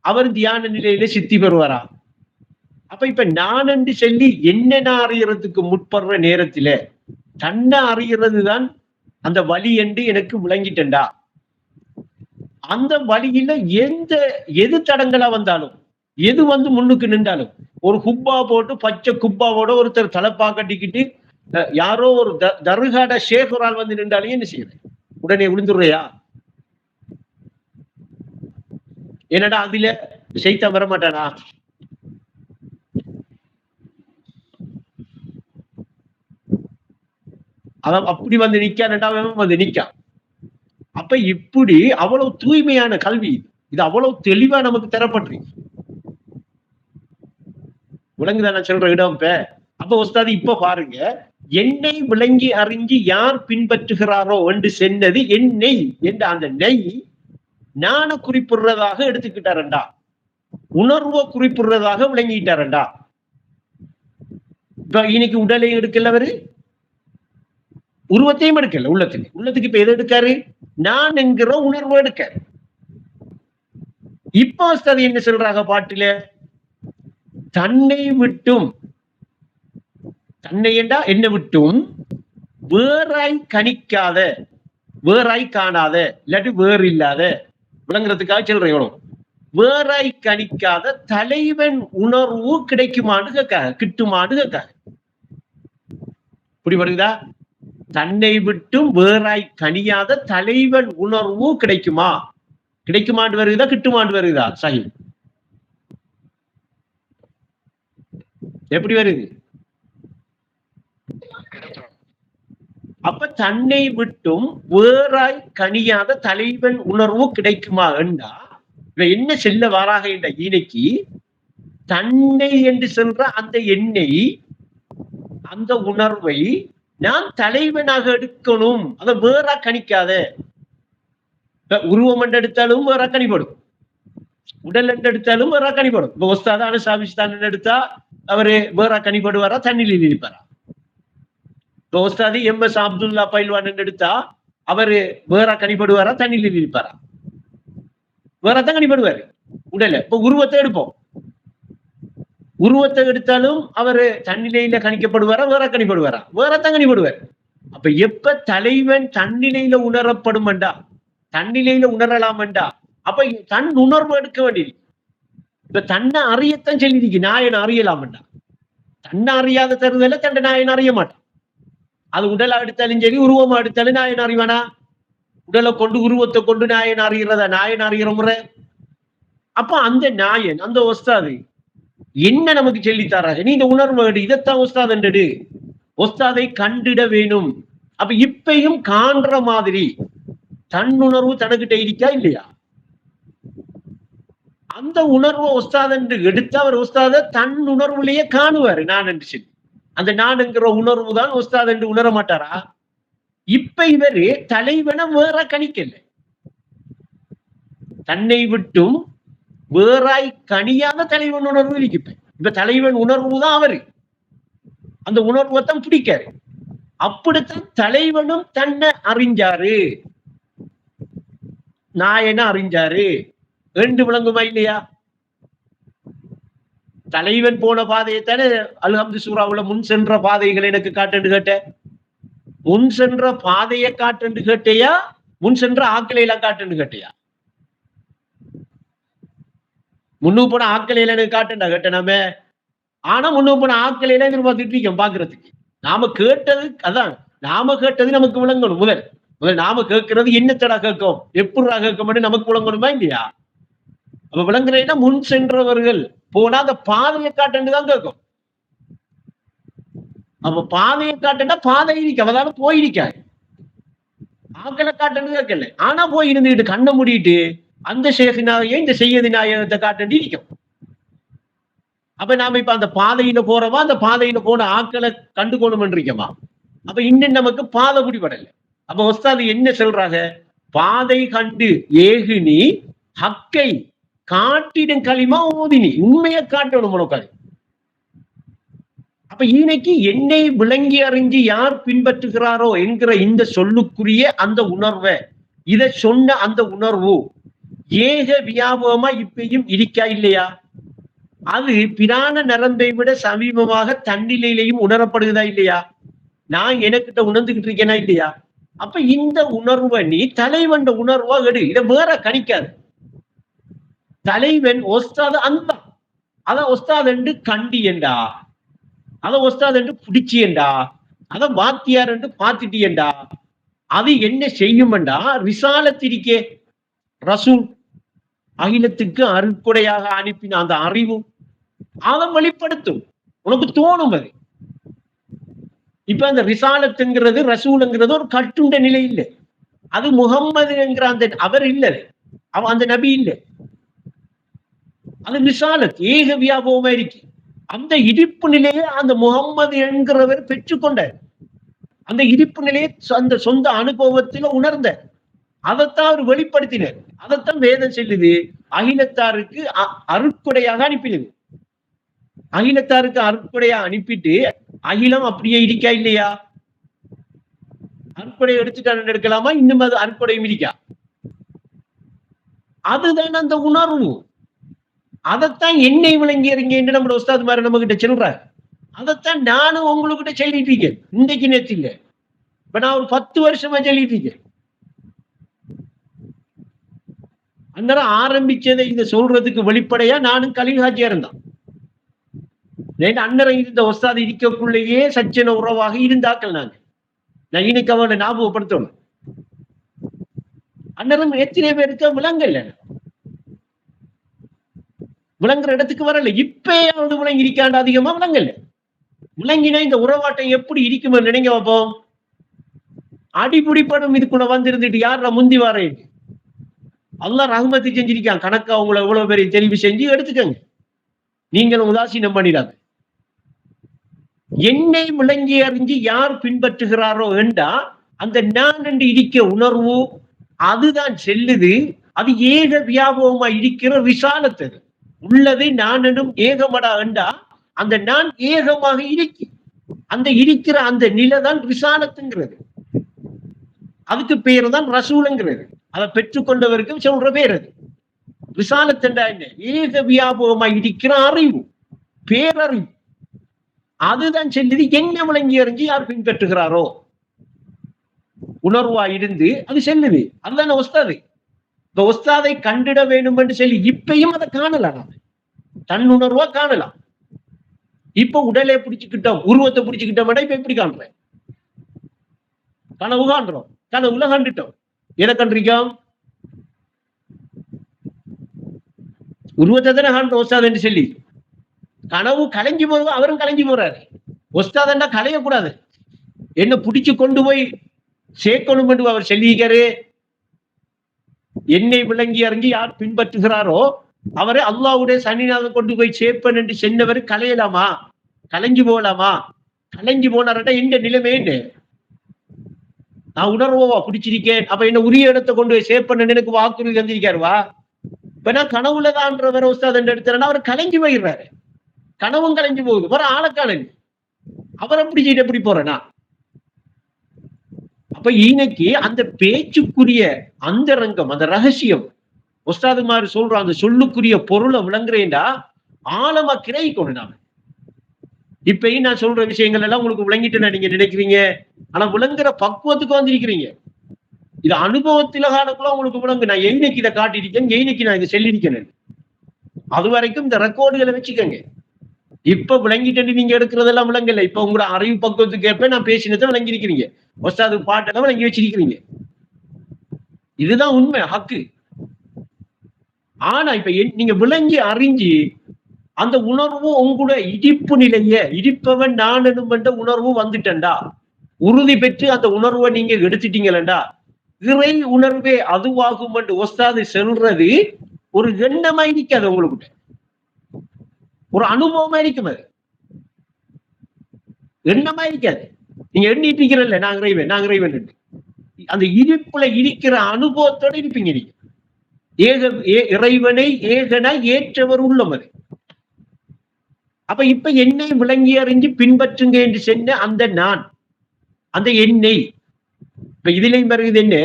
அவர் தியான நிலையில சித்தி பெறுவாரா? அப்ப இப்ப நான் என்று சொல்லி என்ன அறியறதுக்கு முற்படுற நேரத்துல தன்னை அறிகிறது தான் அந்த வழி என்று எனக்கு விளங்கிட்டேன்டா. அந்த வழியில எது தடங்களா வந்தாலும், எது வந்து முன்னுக்கு நின்றாலும், ஒரு குப்பா போட்டு பச்சை குப்பாவோட ஒருத்தர் தலைப்பா கட்டிக்கிட்டு யாரோ ஒரு தர்காட ஷேகுரால் வந்து நின்றாலே என்ன செய்யற? உடனே விழுந்துடுறியா? என்னடா அதுல ஷைத்தான் வரமாட்டானா? அவன் அப்படி வந்து நிக்கானடா, வந்து நிக்கான். அப்ப இப்படி அவ்வளவு தூய்மையான கல்வி இது அவ்வளவு தெளிவா நமக்கு தரப்பட்டிருக்கு. விளங்குதான் நான் சொல்ற இடம். அப்ப உஸ்தாது இப்ப பாருங்க, என்னை விளங்கி அறிஞ்சு யார் பின்பற்றுகிறாரோ என்று சென்னது என்னை என்ற அந்த நெய் ஞான குறிப்பிடுறதாக எடுத்துக்கிட்டாரண்டா, உணர்வை குறிப்பிடுறதாக விளங்கிட்டாரண்டா. இப்ப இன்னைக்கு உடலை எடுக்கல, அவரு உருவத்தையும் எடுக்கல, உள்ளத்துக்கு இப்ப எது எடுக்காரு? நான் என்கிற உணர்வு எடுக்க. இப்ப உஸ்தாது என்ன சொல்றாங்க பாட்டுல? தன்னை விட்டும், தன்னை என்றா என்ன விட்டும் வேறாய் கணிக்காத, வேறாய் காணாத, இல்லாட்டி வேறு இல்லாத, விளங்குறதுக்காக சொல்றேன். வேறாய் கணிக்காத தலைவன் உணர்வு கிடைக்குமான்னு கேட்காங்க, கிட்டுமான்னு கேட்காங்க. புரியுதா? தன்னை விட்டும் வேறாய் கணியாத தலைவன் உணர்வு கிடைக்குமா? கிடைக்குமாண்டு வருகிறதா, கிட்டுமாண்டு வருகிறதா? சரி, எப்படி வருது? அப்ப தன்னை விட்டும் வேறாய் கணியாத தலைவன் உணர்வு கிடைக்குமா என்றா என்ன செல்ல வாராக என்ற ஈனைக்கு தன்னை என்று சென்ற அந்த எண்ணெய், அந்த உணர்வை நான் தலைவனாக எடுக்கணும். அதை வேறா கணிக்காத. உருவம் என்று எடுத்தாலும் வேறா கணிப்படும், உடல் என்று எடுத்தாலும் வேறா கணிப்படும். இப்ப ஒஸ்தாதான சாபிஸ்தான் எடுத்தா அவரு வேறா கணிப்படுவாரா, தண்ணியில் இருப்பாரா? இப்ப ஒஸ்தாதி எம்.எஸ். அப்துல்லா பைல்வான் என்று எடுத்தா அவரு வேறா கணிப்படுவாரா, தண்ணியில் இருப்பாரா? வேறத்தான் கணிப்படுவாரு உடல. இப்ப உருவத்தை எடுப்போம், உருவத்தை எடுத்தாலும் அவரு தன்னிலையில கணிக்கப்படுவாரா, வேற கணிப்படுவாரா? வேறத்தான் கணிப்படுவார். அப்ப எப்ப தலைவன் தன்னிலையில உணரப்படும் என்றா, தன்னிலையில உணரலாம் என்றா, அப்ப தன் உணர்வு எடுக்க வேண்டியது. இப்ப தன்னை அறியத்தான் சொல்லிருக்கு, நாயன் அறியலாம் என்றா. தன்னை அறியாத தருதல தன்னை நாயன் அறிய மாட்டான். அது உடலா எடுத்தாலும் சரி, உருவமா எடுத்தாலும் நாயன் அறிவானா? உடலை கொண்டு உருவத்தை கொண்டு நாயன் அறிகிறதா? நாயன் அறிகிற முறை. அப்ப அந்த நாயன், அந்த ஒஸ்தாது என்ன நமக்கு சொல்லித்தாராங்க? நீ இந்த உணர்வு இதைத்தான் ஒஸ்தாத் என்றது, ஒஸ்தாதை கண்டிட வேணும். அப்ப இப்பையும் காண்ற மாதிரி தன் உணர்வு தனக்கிட்ட இருக்கா இல்லையா? அந்த உணர்வு ஒஸ்தாத் என்று எடுத்து அவர் ஒஸ்தாத தன் உணர்வுலயே காணுவாரு. நான் என்று சொல்லி அந்த நான் என்கிற உணர்வு தான் ஒஸ்தாத் என்று உணர மாட்டாரா? இப்ப இவரு தலைவனை வேற கணிக்கல, தன்னை விட்டும் வேறாய் கணியாத தலைவன் உணர்வு இருக்கு. இப்ப தலைவன் உணர்வு தான் அவரு, அந்த உணர்வைத்தான் பிடிக்காரு. அப்படித்தான் தலைவனும் தன்னை அறிஞ்சாரு, நாயன அறிஞ்சாரு என்று விளங்குமா இல்லையா? தலைவன் போன பாதையைத்தானே அல்ஹம்து சூராவுல முன் சென்ற பாதைகளை எனக்கு காட்டு கேட்ட. முன் சென்ற பாதையை காட்டு கேட்டையா, முன் சென்ற ஆக்களை எல்லாம் காட்டு கேட்டையா? முன்னு போன ஆக்கலையில எனக்கு காட்டுண்டா கேட்டனாமே. ஆனா முன்னு போன ஆக்கலையில எதிர்பார்த்துட்டு இருக்கோம் பாக்குறதுக்கு. நாம கேட்டது அதான், நாம கேட்டது நமக்கு விளங்கணும். முதல் நாம கேட்கறது என்னத்தடா கேட்கும், எப்படா கேட்கும் நமக்கு விளங்கணுமா இல்லையா? அப்ப விளங்குறேன்னா முன் சென்றவர்கள் போனா அந்த பாதையை காட்டுதான் கேட்கும். அப்ப பாதையை காட்டுனா பாதை இருக்க, அதாவது போயிருக்காரு. ஆக்களை காட்டுன்னு கேட்கல, ஆனா போய் இருந்துட்டு கண்ணை மூடிட்டு அந்த ஷேஃபினாவையே இந்த செய்யதி நாயகத்தை காட்டி இருக்கும். அப்ப நாம இப்ப அந்த பாதையில போறவா, அந்த பாதையில போன ஆக்களை கண்டுகொள்ளணும் இருக்கமா? அப்ப இன்னும் நமக்கு பாதை பிடிபடல. அப்ப ஒஸ்தாது என்ன சொல்றாங்க? பாதை கண்டு ஏகுனி ஹக்கை காட்டிடும் களிமா ஓதினி, உண்மையை காட்டணும் உனக்கு. அப்ப இன்னைக்கு என்னை விளங்கி அறிஞ்சு யார் பின்பற்றுகிறாரோ என்கிற இந்த சொல்லுக்குரிய அந்த உணர்வை, இதை சொன்ன அந்த உணர்வு ஏக வியாபகமா இப்பயும் இருக்கா இல்லையா? அது பிராண நரம்பை விட சமீபமாக தன்னிலையிலையும் உணரப்படுகிறதா இல்லையா? நான் எனக்கிட்ட உணர்ந்துகிட்டு இருக்கேனா இல்லையா? அப்ப இந்த உணர்வை நீ தலைவன் உணர்வா எடு, இதை வேற கணிக்காது. தலைவன் ஒஸ்தாது அந்த அத ஒஸ்தாது என்று கண்டியண்டா, அத ஒஸ்தாது என்று பிடிச்சியண்டா, அத வாத்தியார் என்று பார்த்துட்டியண்டா, அது என்ன செய்யும்டா, ரிசாலத்திற்கே ரசூல் அகிலத்துக்கு அருட்கொடையாக அனுப்பின அந்த அறிவு அதை வெளிப்படுத்தும். உனக்கு தோணும் அது. இப்ப அந்த ரிசாலத்துங்கிறது ரசூலுங்கிறது ஒரு கட்டுண்ட நிலை இல்லை. அது முகம்மது என்கிற அந்த அவர் இல்லை, அவன் அந்த நபி இல்லை. அது ரிசாலத் ஏக வியாபகமா இருக்கு. அந்த இடிப்பு நிலையை அந்த முகம்மது என்கிறவர் பெற்றுக்கொண்டார். அந்த இடிப்பு நிலையை அந்த சொந்த அனுபவத்தில் உணர்ந்த, அதைத்தான் அவர் வெளிப்படுத்தினார். அதைத்தான் வேதம் செல்லுது, அகிலத்தாருக்கு அருட்கொடையாக அனுப்பினது. அகிலத்தாருக்கு அருட்கொடையா அனுப்பிட்டு அகிலம் அப்படியே இருக்கா இல்லையா? அருட்கொடையை எடுத்துட்டு எடுக்கலாமா? இன்னும் அது அருட்கொடையும் இருக்கா? அதுதான் அந்த உணர்வு. அதைத்தான் என்னை விளங்கியறீங்க என்று நம்மளோட உஸ்தாது மாதிரி நம்ம கிட்ட சொல்றாரு. அதைத்தான் நானும் உங்களுக்கிட்ட சொல்லிட்டு இருக்கேன். இன்றைக்கு நேற்று இல்லை, இப்ப நான் ஒரு 10 வருஷமா சொல்லிட்டு இருக்கேன். அந்நேரம் ஆரம்பிச்சதை இதை சொல்றதுக்கு வெளிப்படையா நானும் கலிகாட்சியா இருந்தான். அன்னரம் இருந்த ஒஸ்தாது இருக்கக்குள்ளேயே சச்சன உறவாக இருந்தாக்கள் நாங்க. நான் இன்னைக்கு அவனை ஞாபகப்படுத்தணும். அன்னரம் எத்தனை பேருக்கு விளங்கல, விளங்குற இடத்துக்கு வரல. இப்பயாவது விளங்கி இருக்காண்டு அதிகமா விளங்கல. விளங்கினா இந்த உறவாட்டம் எப்படி இருக்குமே நினைங்க வைப்போம். அடிப்படிப்படும் இதுக்குள்ள வந்திருந்துட்டு யார் முந்தி வரேன் அல்லாஹ் ரஹ்மத்து செஞ்சிருக்கான். கணக்கா உங்களை எவ்வளவு பெரிய தெளிவு செஞ்சு எடுத்துக்கங்க. நீங்களும் உதாசீனம் பண்ணிடாது. என்னை விளங்கி அறிஞ்சு யார் பின்பற்றுகிறாரோ என்றா அந்த நான் என்று இடிக்க உணர்வு அதுதான் செல்லுது. அது ஏக வியாபகமா இருக்கிற விசாலத்தது உள்ளது. நான் என்னும் ஏகமடா என்றா அந்த நான் ஏகமாக இருக்கு. அந்த இருக்கிற அந்த நிலைதான் விசாலத்துங்கிறது. அதுக்கு பேரு தான் ரசூலுங்கிறது. அதை பெற்றுக்கொண்டவருக்கு சொல்ற பேர் அது. விசாலத்தண்டா என்ன? ஏக வியாபகமா இருக்கிற அறிவு, பேரறிவு. அதுதான் செல்லுது. என்ன விளங்கி அறிஞ்சு யார் பின்பற்றுகிறாரோ உணர்வா இருந்து அது செல்லுது. அதுதான் ஒஸ்தாது. இந்த ஒஸ்தாதை கண்டிட வேண்டும் என்று சொல்லி இப்பயும் அதை காணலாம். நாம தன் உணர்வா காணலாம். இப்ப உடலை பிடிச்சுக்கிட்டோம், உருவத்தை பிடிச்சுக்கிட்டோம். இப்ப எப்படி காண்றேன்? கனவு காண்றோம், கனவுல கண்டுட்டோம். எதை கண்டிருக்கோம்? உருவத்தை தானே காண்றோம் ஒஸ்தாது என்று சொல்லி. கனவு கலைஞ்சி போது அவரும் கலைஞ்சி போறாரு. ஒஸ்தாதண்டா கலையக்கூடாது, என்ன பிடிச்சு கொண்டு போய் சேர்க்கணும் என்று அவர் சொல்லியிருக்காரு. என்னை விளங்கி அறிஞ்சு யார் பின்பற்றுகிறாரோ அவரை அல்லாஹ்வுடைய சன்னிதானம் கொண்டு போய் சேர்ப்பன் என்று சென்றவர் கலையலாமா? கலைஞ்சு போகலாமா? கலைஞ்சு போனார்டா எந்த நிலைமை என்ன? நான் உணர்வோவா பிடிச்சிருக்கேன், அப்ப என்ன உரிய இடத்தை கொண்டு போய் சேர்ப்பன் எனக்கு வாக்குறுதி தந்திருக்காருவா? இப்ப நான் கனவுலதான்ற உஸ்தாத் என்று எடுத்தேன்னா அவர் கலைஞ்சு போயிடுறாரு. கனவும் கலைஞ்சு போகுது, வர ஆளக்கானல் அவரை பிடிச்சிட்டு எப்படி போறேனா? அப்ப இன்னைக்கு அந்த பேச்சுக்குரிய அந்த ரங்கம், அந்த ரகசியம் உஸ்தாதுமாரு சொல்றோம். அந்த சொல்லுக்குரிய பொருளை விளங்குறேன்டா ஆழமா கிரகிக்கணும். நாம இப்பயும் நான் சொல்ற விஷயங்கள் எல்லாம் உங்களுக்கு விளங்கிட்டு நீங்க நினைக்கிறீங்க. ஆனா விளங்குற பக்குவத்துக்கு வந்திருக்கிறீங்க. இது அனுபவத்தில காலக்குள்ள உங்களுக்கு விளங்கு. நான் எய்னைக்கு இதை காட்டியிருக்கேன், எய்னைக்கு நான் இதை சொல்லியிருக்கேன். அது வரைக்கும் இந்த ரெக்கார்டுகளை வச்சுக்கோங்க. இப்ப விளங்கிட்டு நீங்க எடுக்கிறதெல்லாம் விளங்கல. இப்ப உங்களோட அறிவு பக்குவத்துக்கு ஏற்ப நான் பேசினதை விளங்கி இருக்கிறீங்க. ஒஸ்தாது பாட்டெல்லாம் விளங்கி வச்சிருக்கிறீங்க. இதுதான் உண்மை, ஹக்கு. ஆனா இப்ப நீங்க விளங்கி அறிஞ்சு அந்த உணர்வு உங்களோட இடிப்பு நிலைய இடிப்பவன் நான் என்ற உணர்வு வந்துட்டேன்டா, உறுதி பெற்று அந்த உணர்வை நீங்க எடுத்துட்டீங்களா, இறை உணர்வே அதுவாகும் என்று ஒஸ்தாது சொல்றது ஒரு எண்ணமா இருக்காது, உங்களுக்கு ஒரு அனுபவமா இருக்கும். அது எண்ணமா இருக்காது. நீங்க எண்ணிட்டு இருக்கிறல்ல நான் இறைவன் நான் இறைவன் என்று அந்த இடிப்புல இருக்கிற அனுபவத்தோட இருப்பீங்க. நீங்க இறைவனை ஏகனாய் ஏற்றவர் உள்ளம் அது. அப்ப இப்ப என்னை விளங்கி அறிஞ்சு பின்பற்றுங்க என்று சொன்ன அந்த நான், அந்த எண்ணெய் இப்ப இதுலயும் வருது என்ன?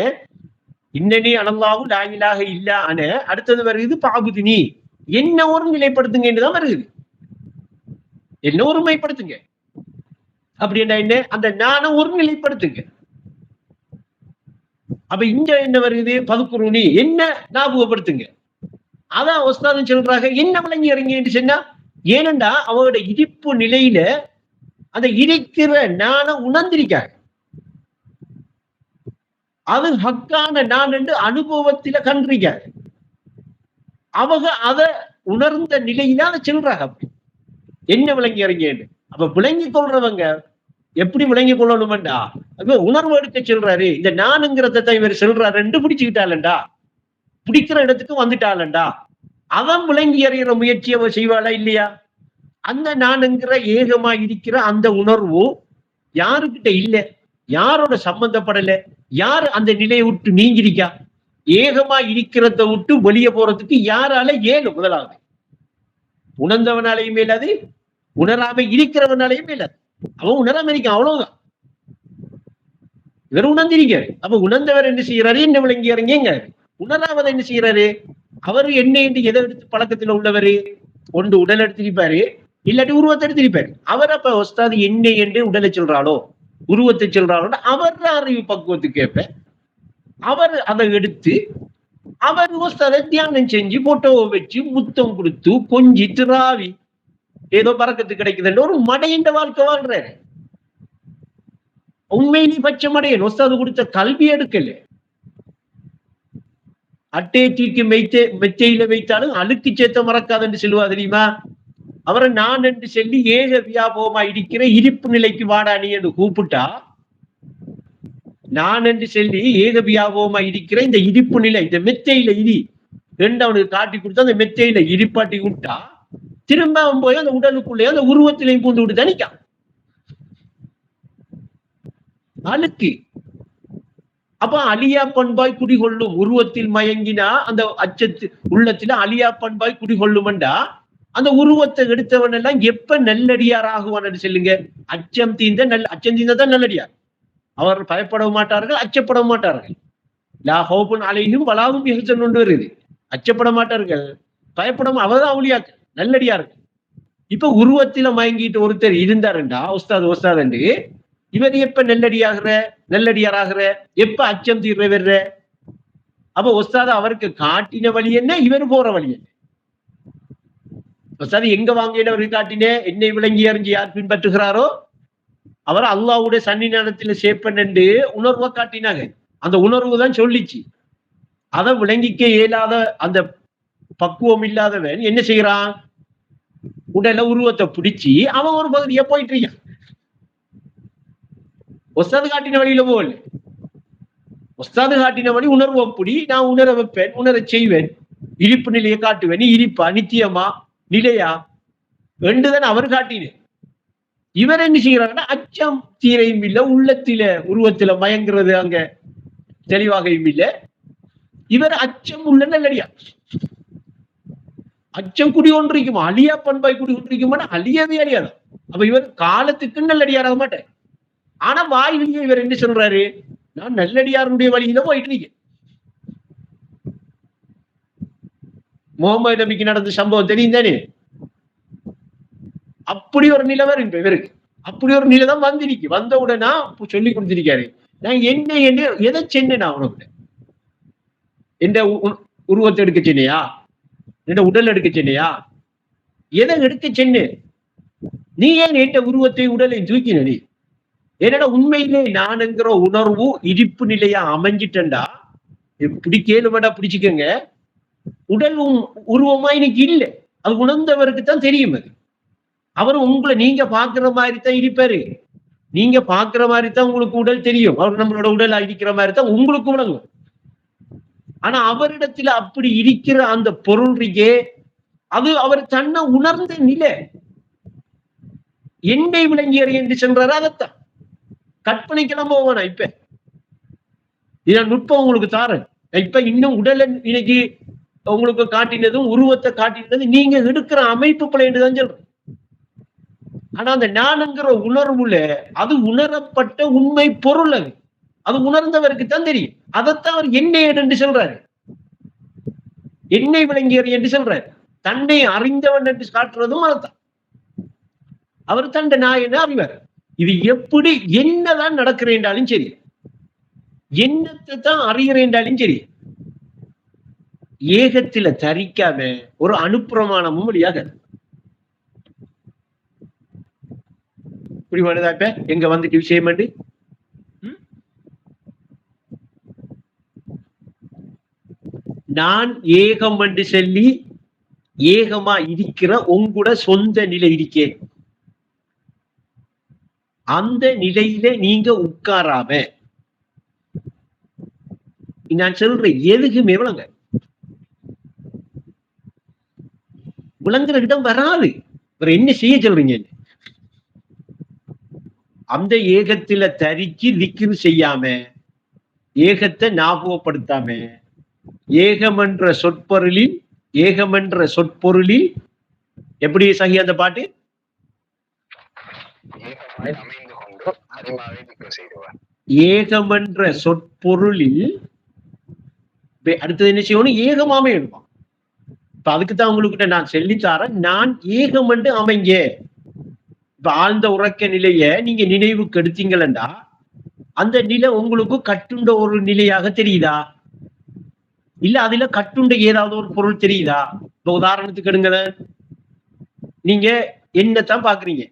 இன்னனி அனல்லாஹு லா இலாஹ இல்லா அன. அடுத்தது வருது பாபுதினி, என்ன ஒரு நிலைப்படுத்துங்க என்றுதான் வருது. என்ன ஒருமைப்படுத்துங்க. அப்படி என்ன? அந்த நானை ஒரு நிலைப்படுத்துங்க. அப்ப இங்க என்ன வருது? பதுக்குருணி என்ன ஞாபகப்படுத்துங்க. அதான் உஸ்தாதுன்னு சொல்றாங்க. என்ன விளங்கி இறங்கி சொன்னா, ஏனென்றா அவரோட இடிப்பு நிலையில அந்த இருக்கிற நான உணர்ந்திருக்காங்க. அது ஹக்கான நான் என்று அனுபவத்தில கண்டிருக்காங்க. அவங்க அத உணர்ந்த நிலையில அதை சொல்றாங்க. அப்படி என்ன விளங்கி இறங்கியன்னு. அப்ப விளங்கி கொள்றவங்க எப்படி விளங்கி கொள்ளணும்டா, உணர்வு எடுக்க சொல்றாரு. இந்த நானுங்கிறத இவர் சொல்றாரு என்று பிடிச்சுக்கிட்டாலண்டா, பிடிக்கிற இடத்துக்கு வந்துட்டாலண்டா, அவன் விளங்கி அறிகிற முயற்சி அவன் செய்வாளா இல்லையா? அந்த நானுங்கிற ஏகமா இருக்கிற அந்த உணர்வு யாருக்கிட்ட இல்ல, யாரோட சம்பந்தப்படல, யாரு அந்த நிலையை விட்டு நீங்கிருக்கா? ஏகமா இருக்கிறத விட்டு வெளியே போறதுக்கு யாரால ஏலும்? முதலாவது உணர்ந்தவனாலையும் மேலாது, உணராம இருக்கிறவனாலையும் மேலாது. அவன் உணராம இருக்கான், அவ்வளவுதான். இவர் உணர்ந்திருக்காரு. அப்ப உணர்ந்தவர் என்ன செய்யறாரு? என்ன விளங்கி இறங்கிங்க. உணராமதை என்ன செய்யறாரு? அவரு என்ன என்று எதை எடுத்து பழக்கத்துல உள்ளவரு? ஒன்று உடல் எடுத்திருப்பாரு, இல்லாட்டி உருவத்தை எடுத்திருப்பாரு. அவர் அப்ப உஸ்தாது என்ன என்று உடலை சொல்றாளோ, உருவத்தை சொல்றாளோ, அவர் அறிவு பக்குவத்துக்கு ஏற்ப அவர் அதை எடுத்து அவர் உஸ்தாதை தியானம் செஞ்சு போட்டோவை வச்சு முத்தம் கொடுத்து கொஞ்சி திராவி ஏதோ பறக்கத்து கிடைக்குதுன்ற ஒரு மடையண்ட வாழ்க்கை வாழ்றாரு. உண்மையிலேயே பச்சை மடையன் உஸ்தாது கொடுத்த கல்வி எடுக்கல. அட்டையை தூக்கி மெத்தையில வைத்தாலும் அழுக்கு சேத்த மறக்காதுன்னு சொல்லுவா தெரியுமா? அவரை நான் என்று சொல்லி ஏக வியாபகமா இருக்கிற இருப்பு நிலைக்கு வாடா நீ என்று கூப்பிட்டா, நான் என்று சொல்லி ஏக வியாபகமா இருக்கிற இந்த இருப்பு நிலை, இந்த மெத்தையில இரி ரெண்டு அவனுக்கு காட்டி கொடுத்தா, அந்த மெத்தையில இரிப்பாட்டி விட்டா, திரும்ப அவன் போய் அந்த உடலுக்குள்ளே அந்த உருவத்திலையும் பூந்து விட்டு தனிக்கான். அழுக்கு. அப்ப அலியா பண்பாய் குடிகொள்ளும் உருவத்தில் மயங்கினா அந்த அச்சத்து உள்ளத்துல அலியா பண்பாய் குடிகொள்ளும்டா, அந்த உருவத்தை எடுத்தவன் எல்லாம் எப்ப நல்லடியார் ஆகுவான்னு சொல்லுங்க. அச்சம் தீர்ந்ததான் நல்லடியார். அவர் பயப்படவும் மாட்டார்கள், அச்சப்பட மாட்டார்கள். லா ஹௌஃபுன் அலைஹிம் வலா ஹும் யஹ்சனூன் வருது. அச்சப்பட மாட்டார்கள், பயப்படும். அவர்தான் அவுலியாக்கள், நல்லடியார்கள். இப்ப உருவத்தில மயங்கிட்டு ஒருத்தர் இருந்தாருண்டா, உஸ்தாத் என்று இவர் எப்ப நல்லடியாராகிற, எப்ப அச்சம் தீர்ற வர்ற? அப்ப உஸ்தாத் அவருக்கு காட்டின வழி என்ன, இவர் போற வழி என்ன? உஸ்தாத் எங்க வாங்கினவருக்கு காட்டினே, என்னை விளங்கி அறிஞ்சு யார் பின்பற்றுகிறாரோ அவர் அல்லாஹ்வுடைய சன்னிதானத்துல சேப்பன் என்று உணர்வை காட்டினாங்க. அந்த உணர்வு தான் சொல்லிச்சு. அதை விளங்கிக்க இயலாத அந்த பக்குவம் இல்லாதவன் என்ன செய்யறான்? உடல உருவத்தை பிடிச்சி அவன் ஒரு பகுதியா போயிட்டு இருக்கான். உஸ்தாது காட்டின வழியில போகல. உஸ்தாது காட்டின வழி உணர்வு அப்படி, நான் உணர வைப்பேன், உணர செய்வேன், இருப்பு நிலையை காட்டுவேன். நீ இருப்பா, நித்தியமா, நிலையா என்றுதான் அவர் காட்டினேன். இவர் என்ன செய்யறாங்கன்னா, அச்சம் தீரையும் இல்லை, உள்ளத்தில உருவத்தில மயங்கிறது அங்க தெளிவாகவும் இல்லை. இவர் அச்சம் உள்ள நல்லடியா, அச்சம் குடி ஒன்றிக்குமா, அழியா பண்பாய் குடி ஒன்றிக்குமா, அழியவே அழியாது. அப்ப இவர் காலத்துக்கு நல்லடியாராக மாட்டார். ஆனா வாயிலேயே இவர் என்ன சொல்றாரு? நான் நல்லடியாருடைய வழியில போயிட்டு இருக்கேன். முகமது நபிக்கு நடந்த சம்பவம் தெரியும் தானே? அப்படி ஒரு நிலவர் இவருக்கு, அப்படி ஒரு நிலை தான் வந்திருக்கு. வந்த உடனே சொல்லி கொடுத்திருக்காரு, நான் என்ன என்று எதை சென்னேன் உனக்கு? எந்த உருவத்தை எடுக்க சென்னையா, எந்த உடல் எடுக்க சென்னையா, எதை எடுக்க சென்னேன்? நீ ஏன் எந்த உருவத்தை உடலை தூக்கின? நீ என்னடா உண்மையிலே நானுங்கிற உணர்வு இடிப்பு நிலையா அமைஞ்சிட்டா பிடிக்கலுமாடா, பிடிச்சுக்கங்க. உடல் உருவமா இன்னைக்கு இல்லை, அது உணர்ந்தவருக்கு தான் தெரியும். அது அவர் உங்களை நீங்க பாக்குற மாதிரி தான் இருப்பாரு. நீங்க பாக்குற மாதிரி தான் உங்களுக்கு உடல் தெரியும். அவர் நம்மளோட உடல் இருக்கிற மாதிரி தான் உங்களுக்கு விளங்கும். ஆனா அவரிடத்துல அப்படி இருக்கிற அந்த பொருள் இருக்கே, அது அவர் தன்னை உணர்ந்த நிலை. என்னை விளங்கியர் என்று சொல்றாரு. அதைத்தான் கற்பனைக்கெல்லாம் போவானா? இப்ப இதான் நுட்பம் உங்களுக்கு தாரேன். இப்ப இன்னும் உடலை இன்னைக்கு உங்களுக்கு காட்டினதும் உருவத்தை காட்டினதும் நீங்க எடுக்கிற அமைப்பு பிள்ளைன்னு சொல்றேன். ஆனா அந்த ஞானங்கிற உணர்வுல அது உணரப்பட்ட உண்மை பொருள், அது உணர்ந்தவருக்கு தான் தெரியும். அதைத்தான் அவர் என்னை என்று சொல்றாரு, என்னை விளங்கியர் என்று சொல்றாரு. தன்னை அறிந்தவன் என்று காட்டுறதும் அதுதான். அவர் தன்னை நான் என்ன அறிவார். இது எப்படி என்னதான் நடக்கிறேன்றாலும் சரி, என்னத்தை தான் அறிகிறேன்டாலும் சரி, ஏகத்துல தரிக்காம ஒரு அனுப்பிரமாணமும் வழியாக இப்படி வருதா? இப்ப எங்க வந்துட்டு விஷயம் வந்து நான் ஏகம் என்று சொல்லி ஏகமா இருக்கிற உங்களோட சொந்த நிலை இருக்கேன், அந்த நிலையில நீங்க உட்காராம நான் சொல்றேன் எதுக்குமே விளங்க விளங்குற இடம் வராது. என்ன செய்ய சொல்றீங்க? அந்த ஏகத்துல தரிக்கு திக்ரு செய்யாம, ஏகத்தை ஞாபகப்படுத்தாம, ஏகமென்ற சொற்பொருளில் எப்படி சகி அந்த பாட்டு? ஏகமென்ற சொற்பொருளில் அடுத்தது என்ன செய்யணும்? ஏகமாமே எடுப்பான். இப்ப அதுக்குத்தான் உங்ககிட்ட நான் சொல்லித்தாரேன், நான் ஏகம் என்று அமைங்க. இப்ப ஆழ்ந்த உறக்க நிலைய நீங்க நினைவுக்கு எடுத்தீங்களா, அந்த நிலை உங்களுக்கு கட்டுண்ட ஒரு நிலையாக தெரியுதா? இல்ல அதுல கட்டுண்ட ஏதாவது ஒரு பொருள் தெரியுதா? இப்ப உதாரணத்துக்கு எடுங்களேன், நீங்க என்னத்தான் பாக்குறீங்க,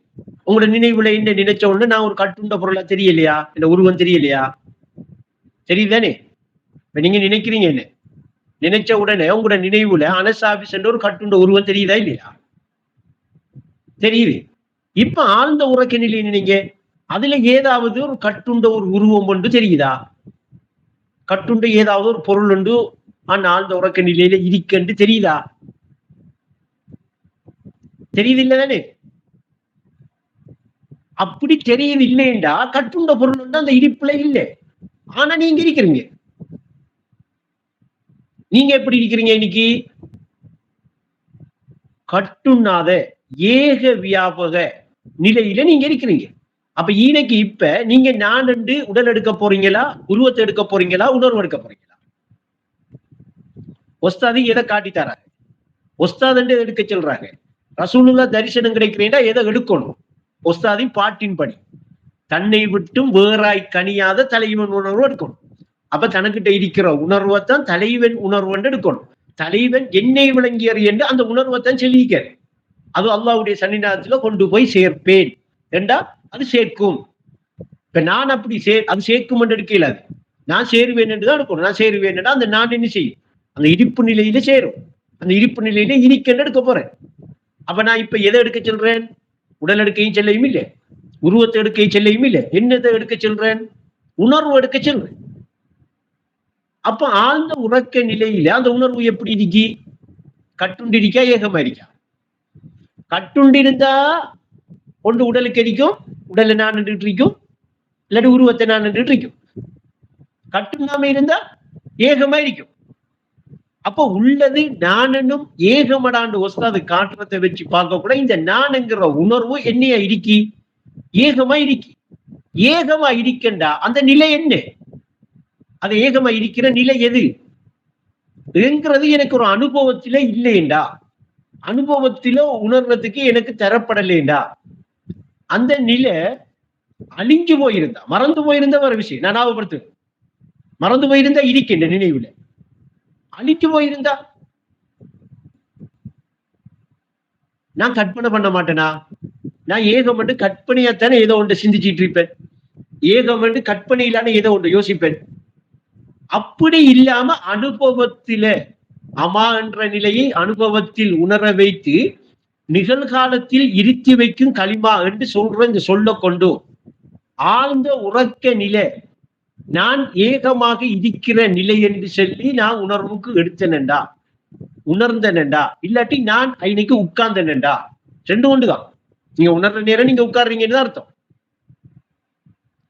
உங்களோட நினைவுல என்ன நினைச்ச உடனே நான் ஒரு கட்டுண்ட பொருளா தெரியலையா? இல்ல உருவம் தெரியலையா? தெரியுதானே? இப்ப நீங்க நினைக்கிறீங்க, என்ன நினைச்ச உடனே உங்களோட நினைவுல அனசாபிஸ் என்ற ஒரு கட்டுண்ட உருவம் தெரியுதா இல்லையா? தெரியுது. இப்ப ஆழ்ந்த உறக்க நிலை நீங்க அதுல ஏதாவது ஒரு கட்டுண்ட ஒரு உருவம் ஒன்று தெரியுதா? கட்டுண்ட ஏதாவது ஒரு பொருள் உண்டு ஆனா ஆழ்ந்த உறக்க நிலையில இருக்கன்று தெரியுதா? தெரியுது இல்லதானே? அப்படி தெரியுது இல்லைண்டா கட்டுண்ட பொருள் உண்டு அந்த இருப்புல இல்லை, ஆனா நீங்க இருக்கிறீங்க. நீங்க எப்படி இருக்கிறீங்க? இன்னைக்கு கட்டுண்ணாத ஏக வியாபக நிலையில நீங்க இருக்கிறீங்க. அப்ப இன்னைக்கு இப்ப நீங்க நான் என்று உடல் எடுக்க போறீங்களா, உருவத்தை எடுக்க போறீங்களா, உணர்வு எடுக்க போறீங்களா? ஒஸ்தாதி எதை காட்டி தராங்க? ஒஸ்தாத் என்று எடுக்க சொல்றாங்க. ரசூலுல்லாஹ் தரிசனம் கிடைக்கிறீங்களா, எதை எடுக்கணும்? ஒஸ்தாதின் பாட்டின் படி தன்னை விட்டும் வேறாய் கனியாத தலைவன் உணர்வு எடுக்கணும். அப்ப தனக்கிட்ட இருக்கிற உணர்வைத்தான் தலைவன் உணர்வு எடுக்கணும். தலைவன் என்னை விளங்கியர் என்று அந்த உணர்வைத்தான் சொல்லிக்க, அது அல்லாஹ்வுடைய சன்னிதானத்துல கொண்டு போய் சேர்ப்பேன் என்றா அது சேர்க்கும். இப்ப நான் அப்படி அது சேர்க்கும் என்று எடுக்கல, அது நான் சேருவேன் என்றுதான் எடுக்கணும். நான் சேருவேன் என்றா அந்த நான் என்ன செய்யும்? அந்த இருப்பு நிலையில சேரும். அந்த இருப்பு நிலையில இருக்கென்று எடுக்க போறேன். அப்ப நான் இப்ப எதை எடுக்க சொல்றேன்? உடல் எடுக்கையும் செல்லையும் இல்லை, உருவத்தை எடுக்கையும் செல்லையும் இல்லை, என்னதை எடுக்க சொல்றேன்? உணர்வு எடுக்க சொல்றேன். அப்ப ஆழ்ந்த உறக்க நிலையில அந்த உணர்வு எப்படி இருக்கி? கட்டுண்டு இருக்கா, ஏகமா இருக்கா? கட்டுண்டு இருந்தா ஒன்று உடலுக்கு அடிக்கும், உடலை நான் நின்றுட்டு இருக்கும், இல்லாட்டி உருவத்தை நான் நின்றுட்டு இருக்கும். கட்டுண்டாம இருந்தா ஏகமா இருக்கும். அப்ப உள்ளது நானும் ஏகமடாண்டு ஒஸ்தாது காட்டுறதை வச்சு பார்க்க கூட இந்த நானுங்கிற உணர்வு என்னையா இருக்கி? ஏகமா இருக்கி. ஏகமா இருக்கண்டா அந்த நிலை என்ன? அது ஏகமா இருக்கிற நிலை எது என்கிறது எனக்கு ஒரு அனுபவத்தில இல்லைண்டா, அனுபவத்தில உணர்றதுக்கு எனக்கு தரப்படலேண்டா, அந்த நிலை அழிஞ்சு போயிருந்தா, மறந்து போயிருந்த ஒரு விஷயம் நான் ஞாபகப்படுத்து, மறந்து போயிருந்தா இருக்கின்ற நினைவுல அழிஞ்சு போயிருந்தா நான் கற்பனை பண்ண மாட்டேனா? நான் ஏகம் என்று கற்பனையாத்தானே ஏதோ ஒன்று சிந்திச்சிட்டு இருப்பேன், ஏகம் என்று கற்பனை இல்லாம ஏதோ ஒன்று யோசிப்பேன். அப்படி இல்லாம அனுபவத்தில அமா என்ற நிலையை அனுபவத்தில் உணர வைத்து நிகழ்காலத்தில் இருத்தி வைக்கும் களிமா என்று சொல்ற இந்த சொல்ல கொண்டு ஆழ்ந்த உறக்க நிலை நான் ஏகமாக இருக்கிற நிலை என்று சொல்லி நான் உணர்வுக்கு எடுத்தனண்டா, உணர்ந்தனண்டா, இல்லாட்டி நான் இன்னைக்கு உட்கார்ந்தனண்டா. ரெண்டு ஒன்றுதான். நீங்க உணர்ற நேரம் நீங்க உட்கார்றீங்கன்னு தான் அர்த்தம்.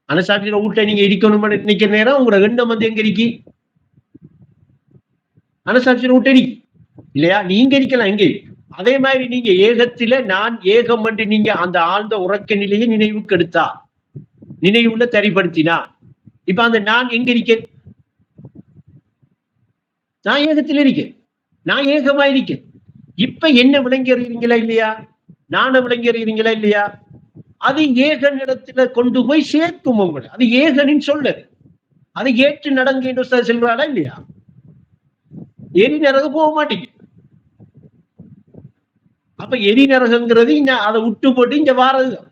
அனசாட்சியோட வீட்டை நீங்க இருக்கணும்னு நினைக்கிற நேரம் உங்களோட எண்ணம் வந்து எங்க இருக்கி? அனசாட்சியோட வீட்டை இருக்கி இல்லையா? நீங்க இருக்கலாம் எங்கே. அதே மாதிரி நீங்க ஏகத்தில நான் ஏகம் என்று நீங்க அந்த ஆழ்ந்த உறக்க நிலையை நினைவுக்கு எடுத்தா, நினைவுல தரிப்படுத்தினா, இப்ப அந்த நான் எங்க இருக்கேன்? நான் ஏகத்தில் இருக்கேன், நான் ஏகமா இருக்கேன். இப்ப என்ன விளங்கி அறிகிறீங்களா இல்லையா? நான விளங்கி அறிகிறீங்களா இல்லையா? அது ஏகன் இடத்துல கொண்டு போய் சேர்க்கும் உங்களை. அது ஏகனின் சொல்லது. அதை ஏற்று நடங்க என்று சொல்றாரா இல்லையா? எரி நரகம் போக மாட்டீங்க. அப்ப எரி நரகங்கிறது அதை விட்டு போட்டு இங்க வாரதுதான்.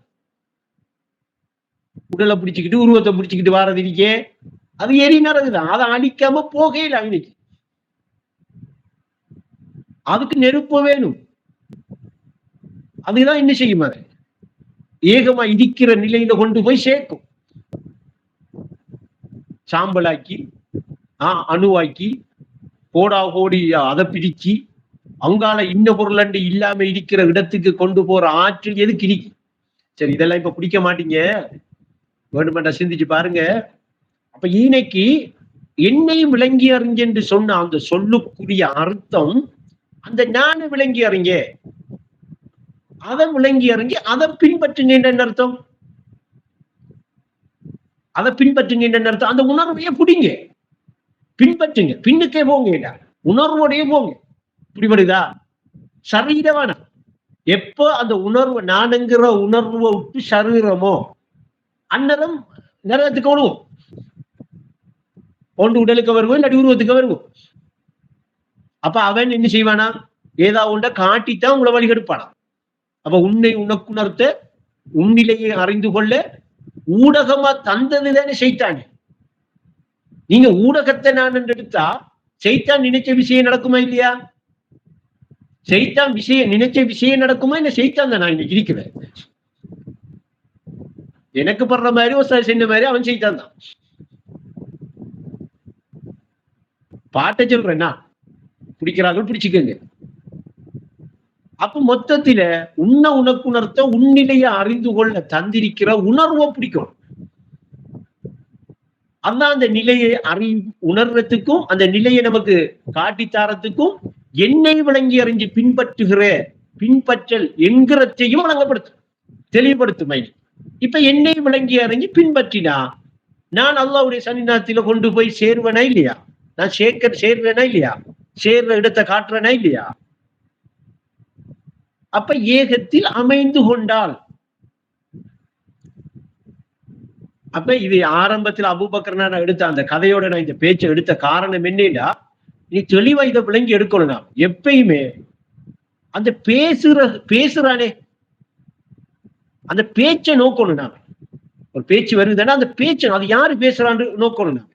உடலை பிடிச்சுக்கிட்டு உருவத்தை பிடிச்சுக்கிட்டு வாரது இருக்கே, அது எரி நரகுதான். அதை அடிக்காம போகையில் அவனுக்கு அதுக்கு நெருப்பு வேணும். அதுதான் என்ன செய்யும்? அதை ஏகமா இடிக்கிற நிலையில கொண்டு போய் சேர்க்கும். சாம்பலாக்கி அணுவாக்கி கோடா கோடி அதை பிடிச்சு அங்கால இன்ன பொருள் இல்லாம இருக்கிற இடத்துக்கு கொண்டு போற ஆற்றல் எதுக்கு இருக்கு? சரி, இதெல்லாம் இப்ப பிடிக்க மாட்டீங்க, வேணுமெண்டா சிந்திச்சு பாருங்க. அப்ப இன்னைக்கு என்னை விளங்கி அறிஞ என்று சொன்ன அந்த சொல்லுக்குரிய அர்த்தம் அந்த ஞான விளங்கி அறிஞ, அதை விளங்கி அறிஞ்சு அதை பின்பற்றுங்க அர்த்தம். அதை பின்பற்றுங்க அர்த்தம். அந்த உணர்வையே பிடிங்க, பின்பற்றுங்க, பின்னுக்கே போங்க, உணர்வோடையே போங்க. புரிபடுதா? சரீரமான எப்போ அந்த உணர்வு நானுங்கிற உணர்வை விட்டு சரீரமோ அந்நரம் நரகத்துக்கு வருவோம். ஒன்று உடலுக்கு வருவோம், இல்லாட்டி உருவத்துக்கு வருவோம். அப்ப அவன் என்ன செய்வானா? ஏதாவது ஒன்றை காட்டித்தான் உங்களை வழி கெடுப்பானா. அப்ப உன்னை உனக்குணர்த்த உன்னிலையை அறிந்து கொள்ள ஊடகமா தந்ததுதானே செய்தான். நீங்க ஊடகத்தை நான் எடுத்தா செய்தான் நினைச்ச விஷயம் நடக்குமா இல்லையா? செய்தான் விஷயம் நினைச்ச விஷயம் நடக்குமா இல்ல? செய்தான் தான் நான் இன்னைக்கு இருக்கிறேன். எனக்கு படுற மாதிரி ஒரு செஞ்ச மாதிரி அவன் செய்தான் தான். பாட்டை சொல்றேன்னா பிடிக்கிறார்கள், பிடிச்சுக்கங்க. அப்ப மொத்தத்தில உனக்குணர்த்த உன்னிலையை அறிந்து கொள்ள தந்திருக்கிற உணர்வை பிடிக்கும். அதான் அந்த நிலையை உணர்றதுக்கும் அந்த நிலையை நமக்கு காட்டித்தாரத்துக்கும் என்னை விளங்கி அறிஞ்சு பின்பற்றுகிற பின்பற்றல் என்கிறதையும் வழங்கப்படுத்தும், தெளிவுபடுத்தும். இப்ப என்னை விளங்கி அறிஞ்சு பின்பற்றினா நான் அல்லாஹ்வுடைய சன்னிதானத்தில கொண்டு போய் சேர்வனா இல்லையா? நான் சேர்வேனா இல்லையா? சேர்ற இடத்தை காட்டுறனா இல்லையா? அப்ப ஏகத்தில் அமைந்து கொண்டால், அப்ப இது ஆரம்பத்தில் அபூபக்கர் நான் எடுத்த அந்த கதையோட நான் இந்த பேச்சை எடுத்த காரணம் என்னன்னா, நீ தெளிவா இதை விளங்கி எடுக்கணும். நான் எப்பயுமே அந்த பேசுறானே அந்த பேச்சை நோக்கணும். நான் ஒரு பேச்சு வருதுன்னா அந்த பேச்சை அது யாரு பேசுறான்னு நோக்கணும். நான்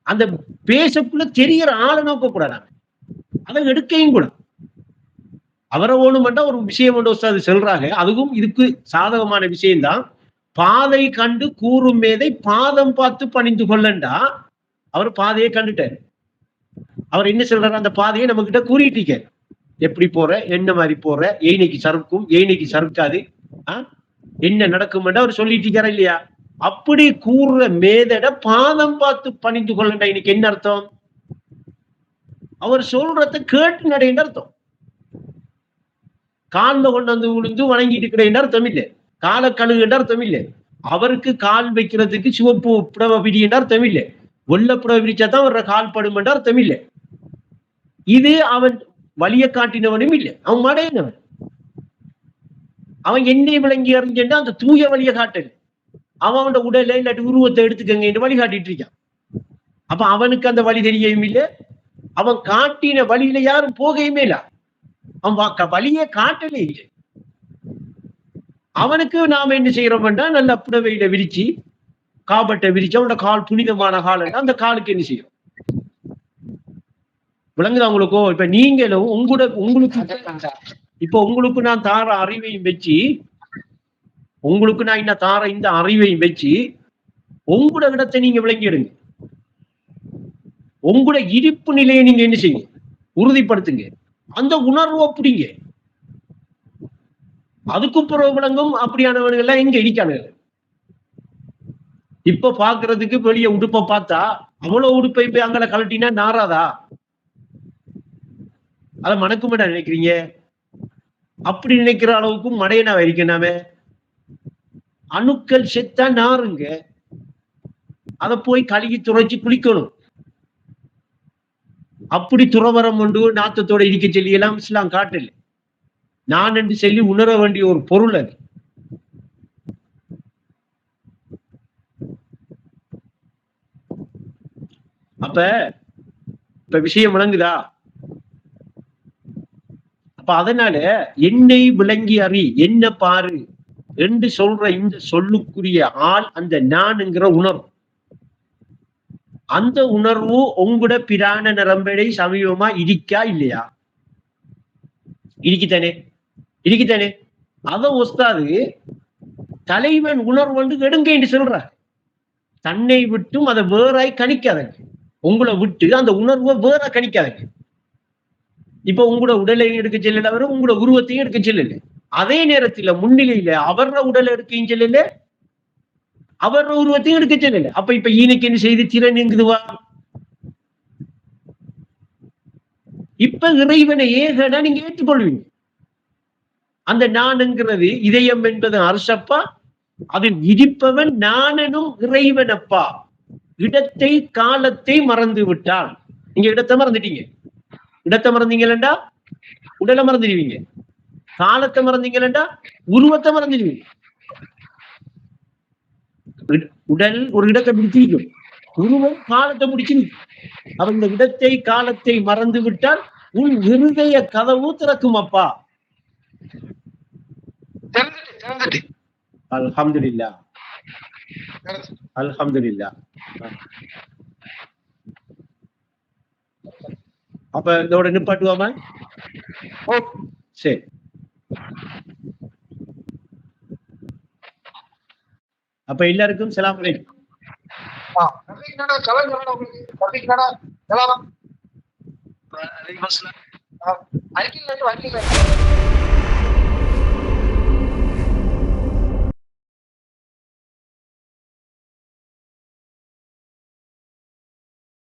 அந்த பேசக்குள்ள தெரியற ஆளை நோக்க கூடாது, அதை எடுக்கையும் கூட. அவரை ஓணுமெண்டா ஒரு விஷயம் ஒன்று சொல்றாங்க, அதுவும் இதுக்கு சாதகமான விஷயம்தான். பாதை கண்டு கூறும் மேதை பாதம் பார்த்து பணிந்து கொள்ளண்டா. அவர் பாதையை கண்டுட்டார். அவர் என்ன சொல்றாரு? அந்த பாதையை நம்ம கிட்ட கூறிட்டு எப்படி போற, என்ன மாதிரி போற, ஏனைக்கு சறுக்கும், ஏனைக்கு சறுக்காது, என்ன நடக்கும்டா அவர் சொல்லிட்டு இருக்காரா இல்லையா? அப்படி கூறுற மேதட பாதம் பார்த்து பணிந்து கொள்ளண்டா. இன்னைக்கு என்ன அர்த்தம்? அவர் சொல்றத கேட்டு நடைன்னு அர்த்தம். காலில் கொண்டு வந்து விழுந்து வணங்கிட்டு இருக்கிற அர்த்தம் இல்லை, காலை கழுகுன்ற அர்த்தம் இல்லை, அவருக்கு கால் வைக்கிறதுக்கு சிவப்பு புடவை பிடின்ற அர்த்தம் இல்லை, வெள்ளை புடவை பிடிச்சாதான் அவர கால் படும் என்ற அர்த்தம் இல்லை. இது அவன் வழிய காட்டினவனும் இல்லை, அவன் மடையினவன். அவன் என்னை விளங்கி அறிஞ்சா அந்த தூய வழியை காட்டல். அவனோட உடலை இல்லாட்டி உருவத்தை எடுத்துக்கங்க என்று வழி காட்டிட்டு இருக்கான். அப்ப அவனுக்கு அந்த வழி தெரியவும் இல்லை, அவன் காட்டின வழியில யாரும் போகையுமே இல்லை, அவன் வழியே காட்டலே இல்லை. அவனுக்கு நாம என்ன செய்யறோம்னா நல்ல புடவையில விரிச்சு காபட்டை விரிச்சு அவனோட கால் புனிதமான கால், அந்த காலுக்கு என்ன செய்யும்? விளங்குதா உங்களுக்கோ? இப்ப நீங்களும் உங்களுக்கு இப்ப உங்களுக்கு நான் தார அறிவையும் வச்சு, உங்களுக்கு நான் என்ன தார இந்த அறிவையும் வச்சு உங்களோட இடத்தை நீங்க விளங்கிடுங்க. உங்களோட இருப்பு நிலையை நீங்க என்ன செய்யுங்க? உறுதிப்படுத்துங்க. அந்த உணர்வு அப்படிங்க. அதுக்கும் பிறகு விளங்கும் அப்படியானவர்கள் எல்லாம் எங்க இடிக்கானுங்க. இப்ப பாக்குறதுக்கு வெளிய உடுப்பை பார்த்தா அவ்வளவு உடுப்பை போய் அங்கே கலட்டினா நாராதா? அதை மணக்குமெண்டா நினைக்கிறீங்க? அப்படி நினைக்கிற அளவுக்கு மடையனா இருக்கனாமே. அணுக்கள் செத்தா நாருங்க, அதை போய் கழுகி துறைச்சி குளிக்கணும். அப்படி துறவரம் கொண்டு நாத்தத்தோட இருக்க சொல்லி எல்லாம் இஸ்லாம் காட்டல. நான் என்று சொல்லி உணர வேண்டிய ஒரு பொருள் அது. அப்ப இப்ப விஷயம் விளங்குதா? அப்ப அதனால என்னை விளங்கி அறி, என்ன பாரு என்று சொல்ற இந்த சொல்லுக்குரிய ஆள் அந்த நான்ங்கிற உணர்வு. அந்த உணர்வு உங்களோட பிராண நரம்படை சமீபமா இருக்கா இல்லையா? இருக்குதானே, இருக்குதானே. அத ஒஸ்தாது தலைவன் உணர்வு வந்து எடுங்க என்று சொல்ற. தன்னை விட்டும் அதை வேறாய் கணிக்காதங்க. உங்களை விட்டு அந்த உணர்வை வேற கணிக்காதங்க. இப்ப உங்களோட உடலை எடுக்க செல்லல, அவரு உங்களோட உருவத்தையும் எடுக்க செல்லல. அதே நேரத்துல முன்னிலையில அவர உடலை எடுக்கையும் செல்லல, அவர உருவத்தையும் எடுக்க செல்லல. அப்ப இப்ப ஈனுக்கு என்ன செய்து திறனுங்குதுவா? இப்ப இறைவனை ஏகனா நீங்க ஏற்றுக்கொள்வீங்க. அந்த நான்ங்கிறது இதயம் என்பது அரசப்பா, அதில் இருப்பவன் நானனும் இறைவனப்பா. இடத்தை காலத்தை மறந்து விட்டான். நீங்க இடத்தை மறந்துட்டீங்க. இடத்தை மறந்தீங்களா உடலை மறந்துடுவீங்க. காலத்தை மறந்தீங்களா உருவத்தை மறந்துடுவீங்க. உடல் ஒரு இடத்தை பிடிச்சிருக்கும், உருவம் காலத்தை பிடிச்சிருக்கு. அவ இந்த இடத்தை காலத்தை மறந்து விட்டால் உன் இருதய கதவு திறக்கும் அப்பா. அல்ஹம்துலில்லாஹ், அல்ஹம்துலில்லாஹ். அப்ப இதோட நிப்பாட்டுவாமா? சரி. அப்ப எல்லாருக்கும் சலாம் அலைக்கும். அறிக்கையில்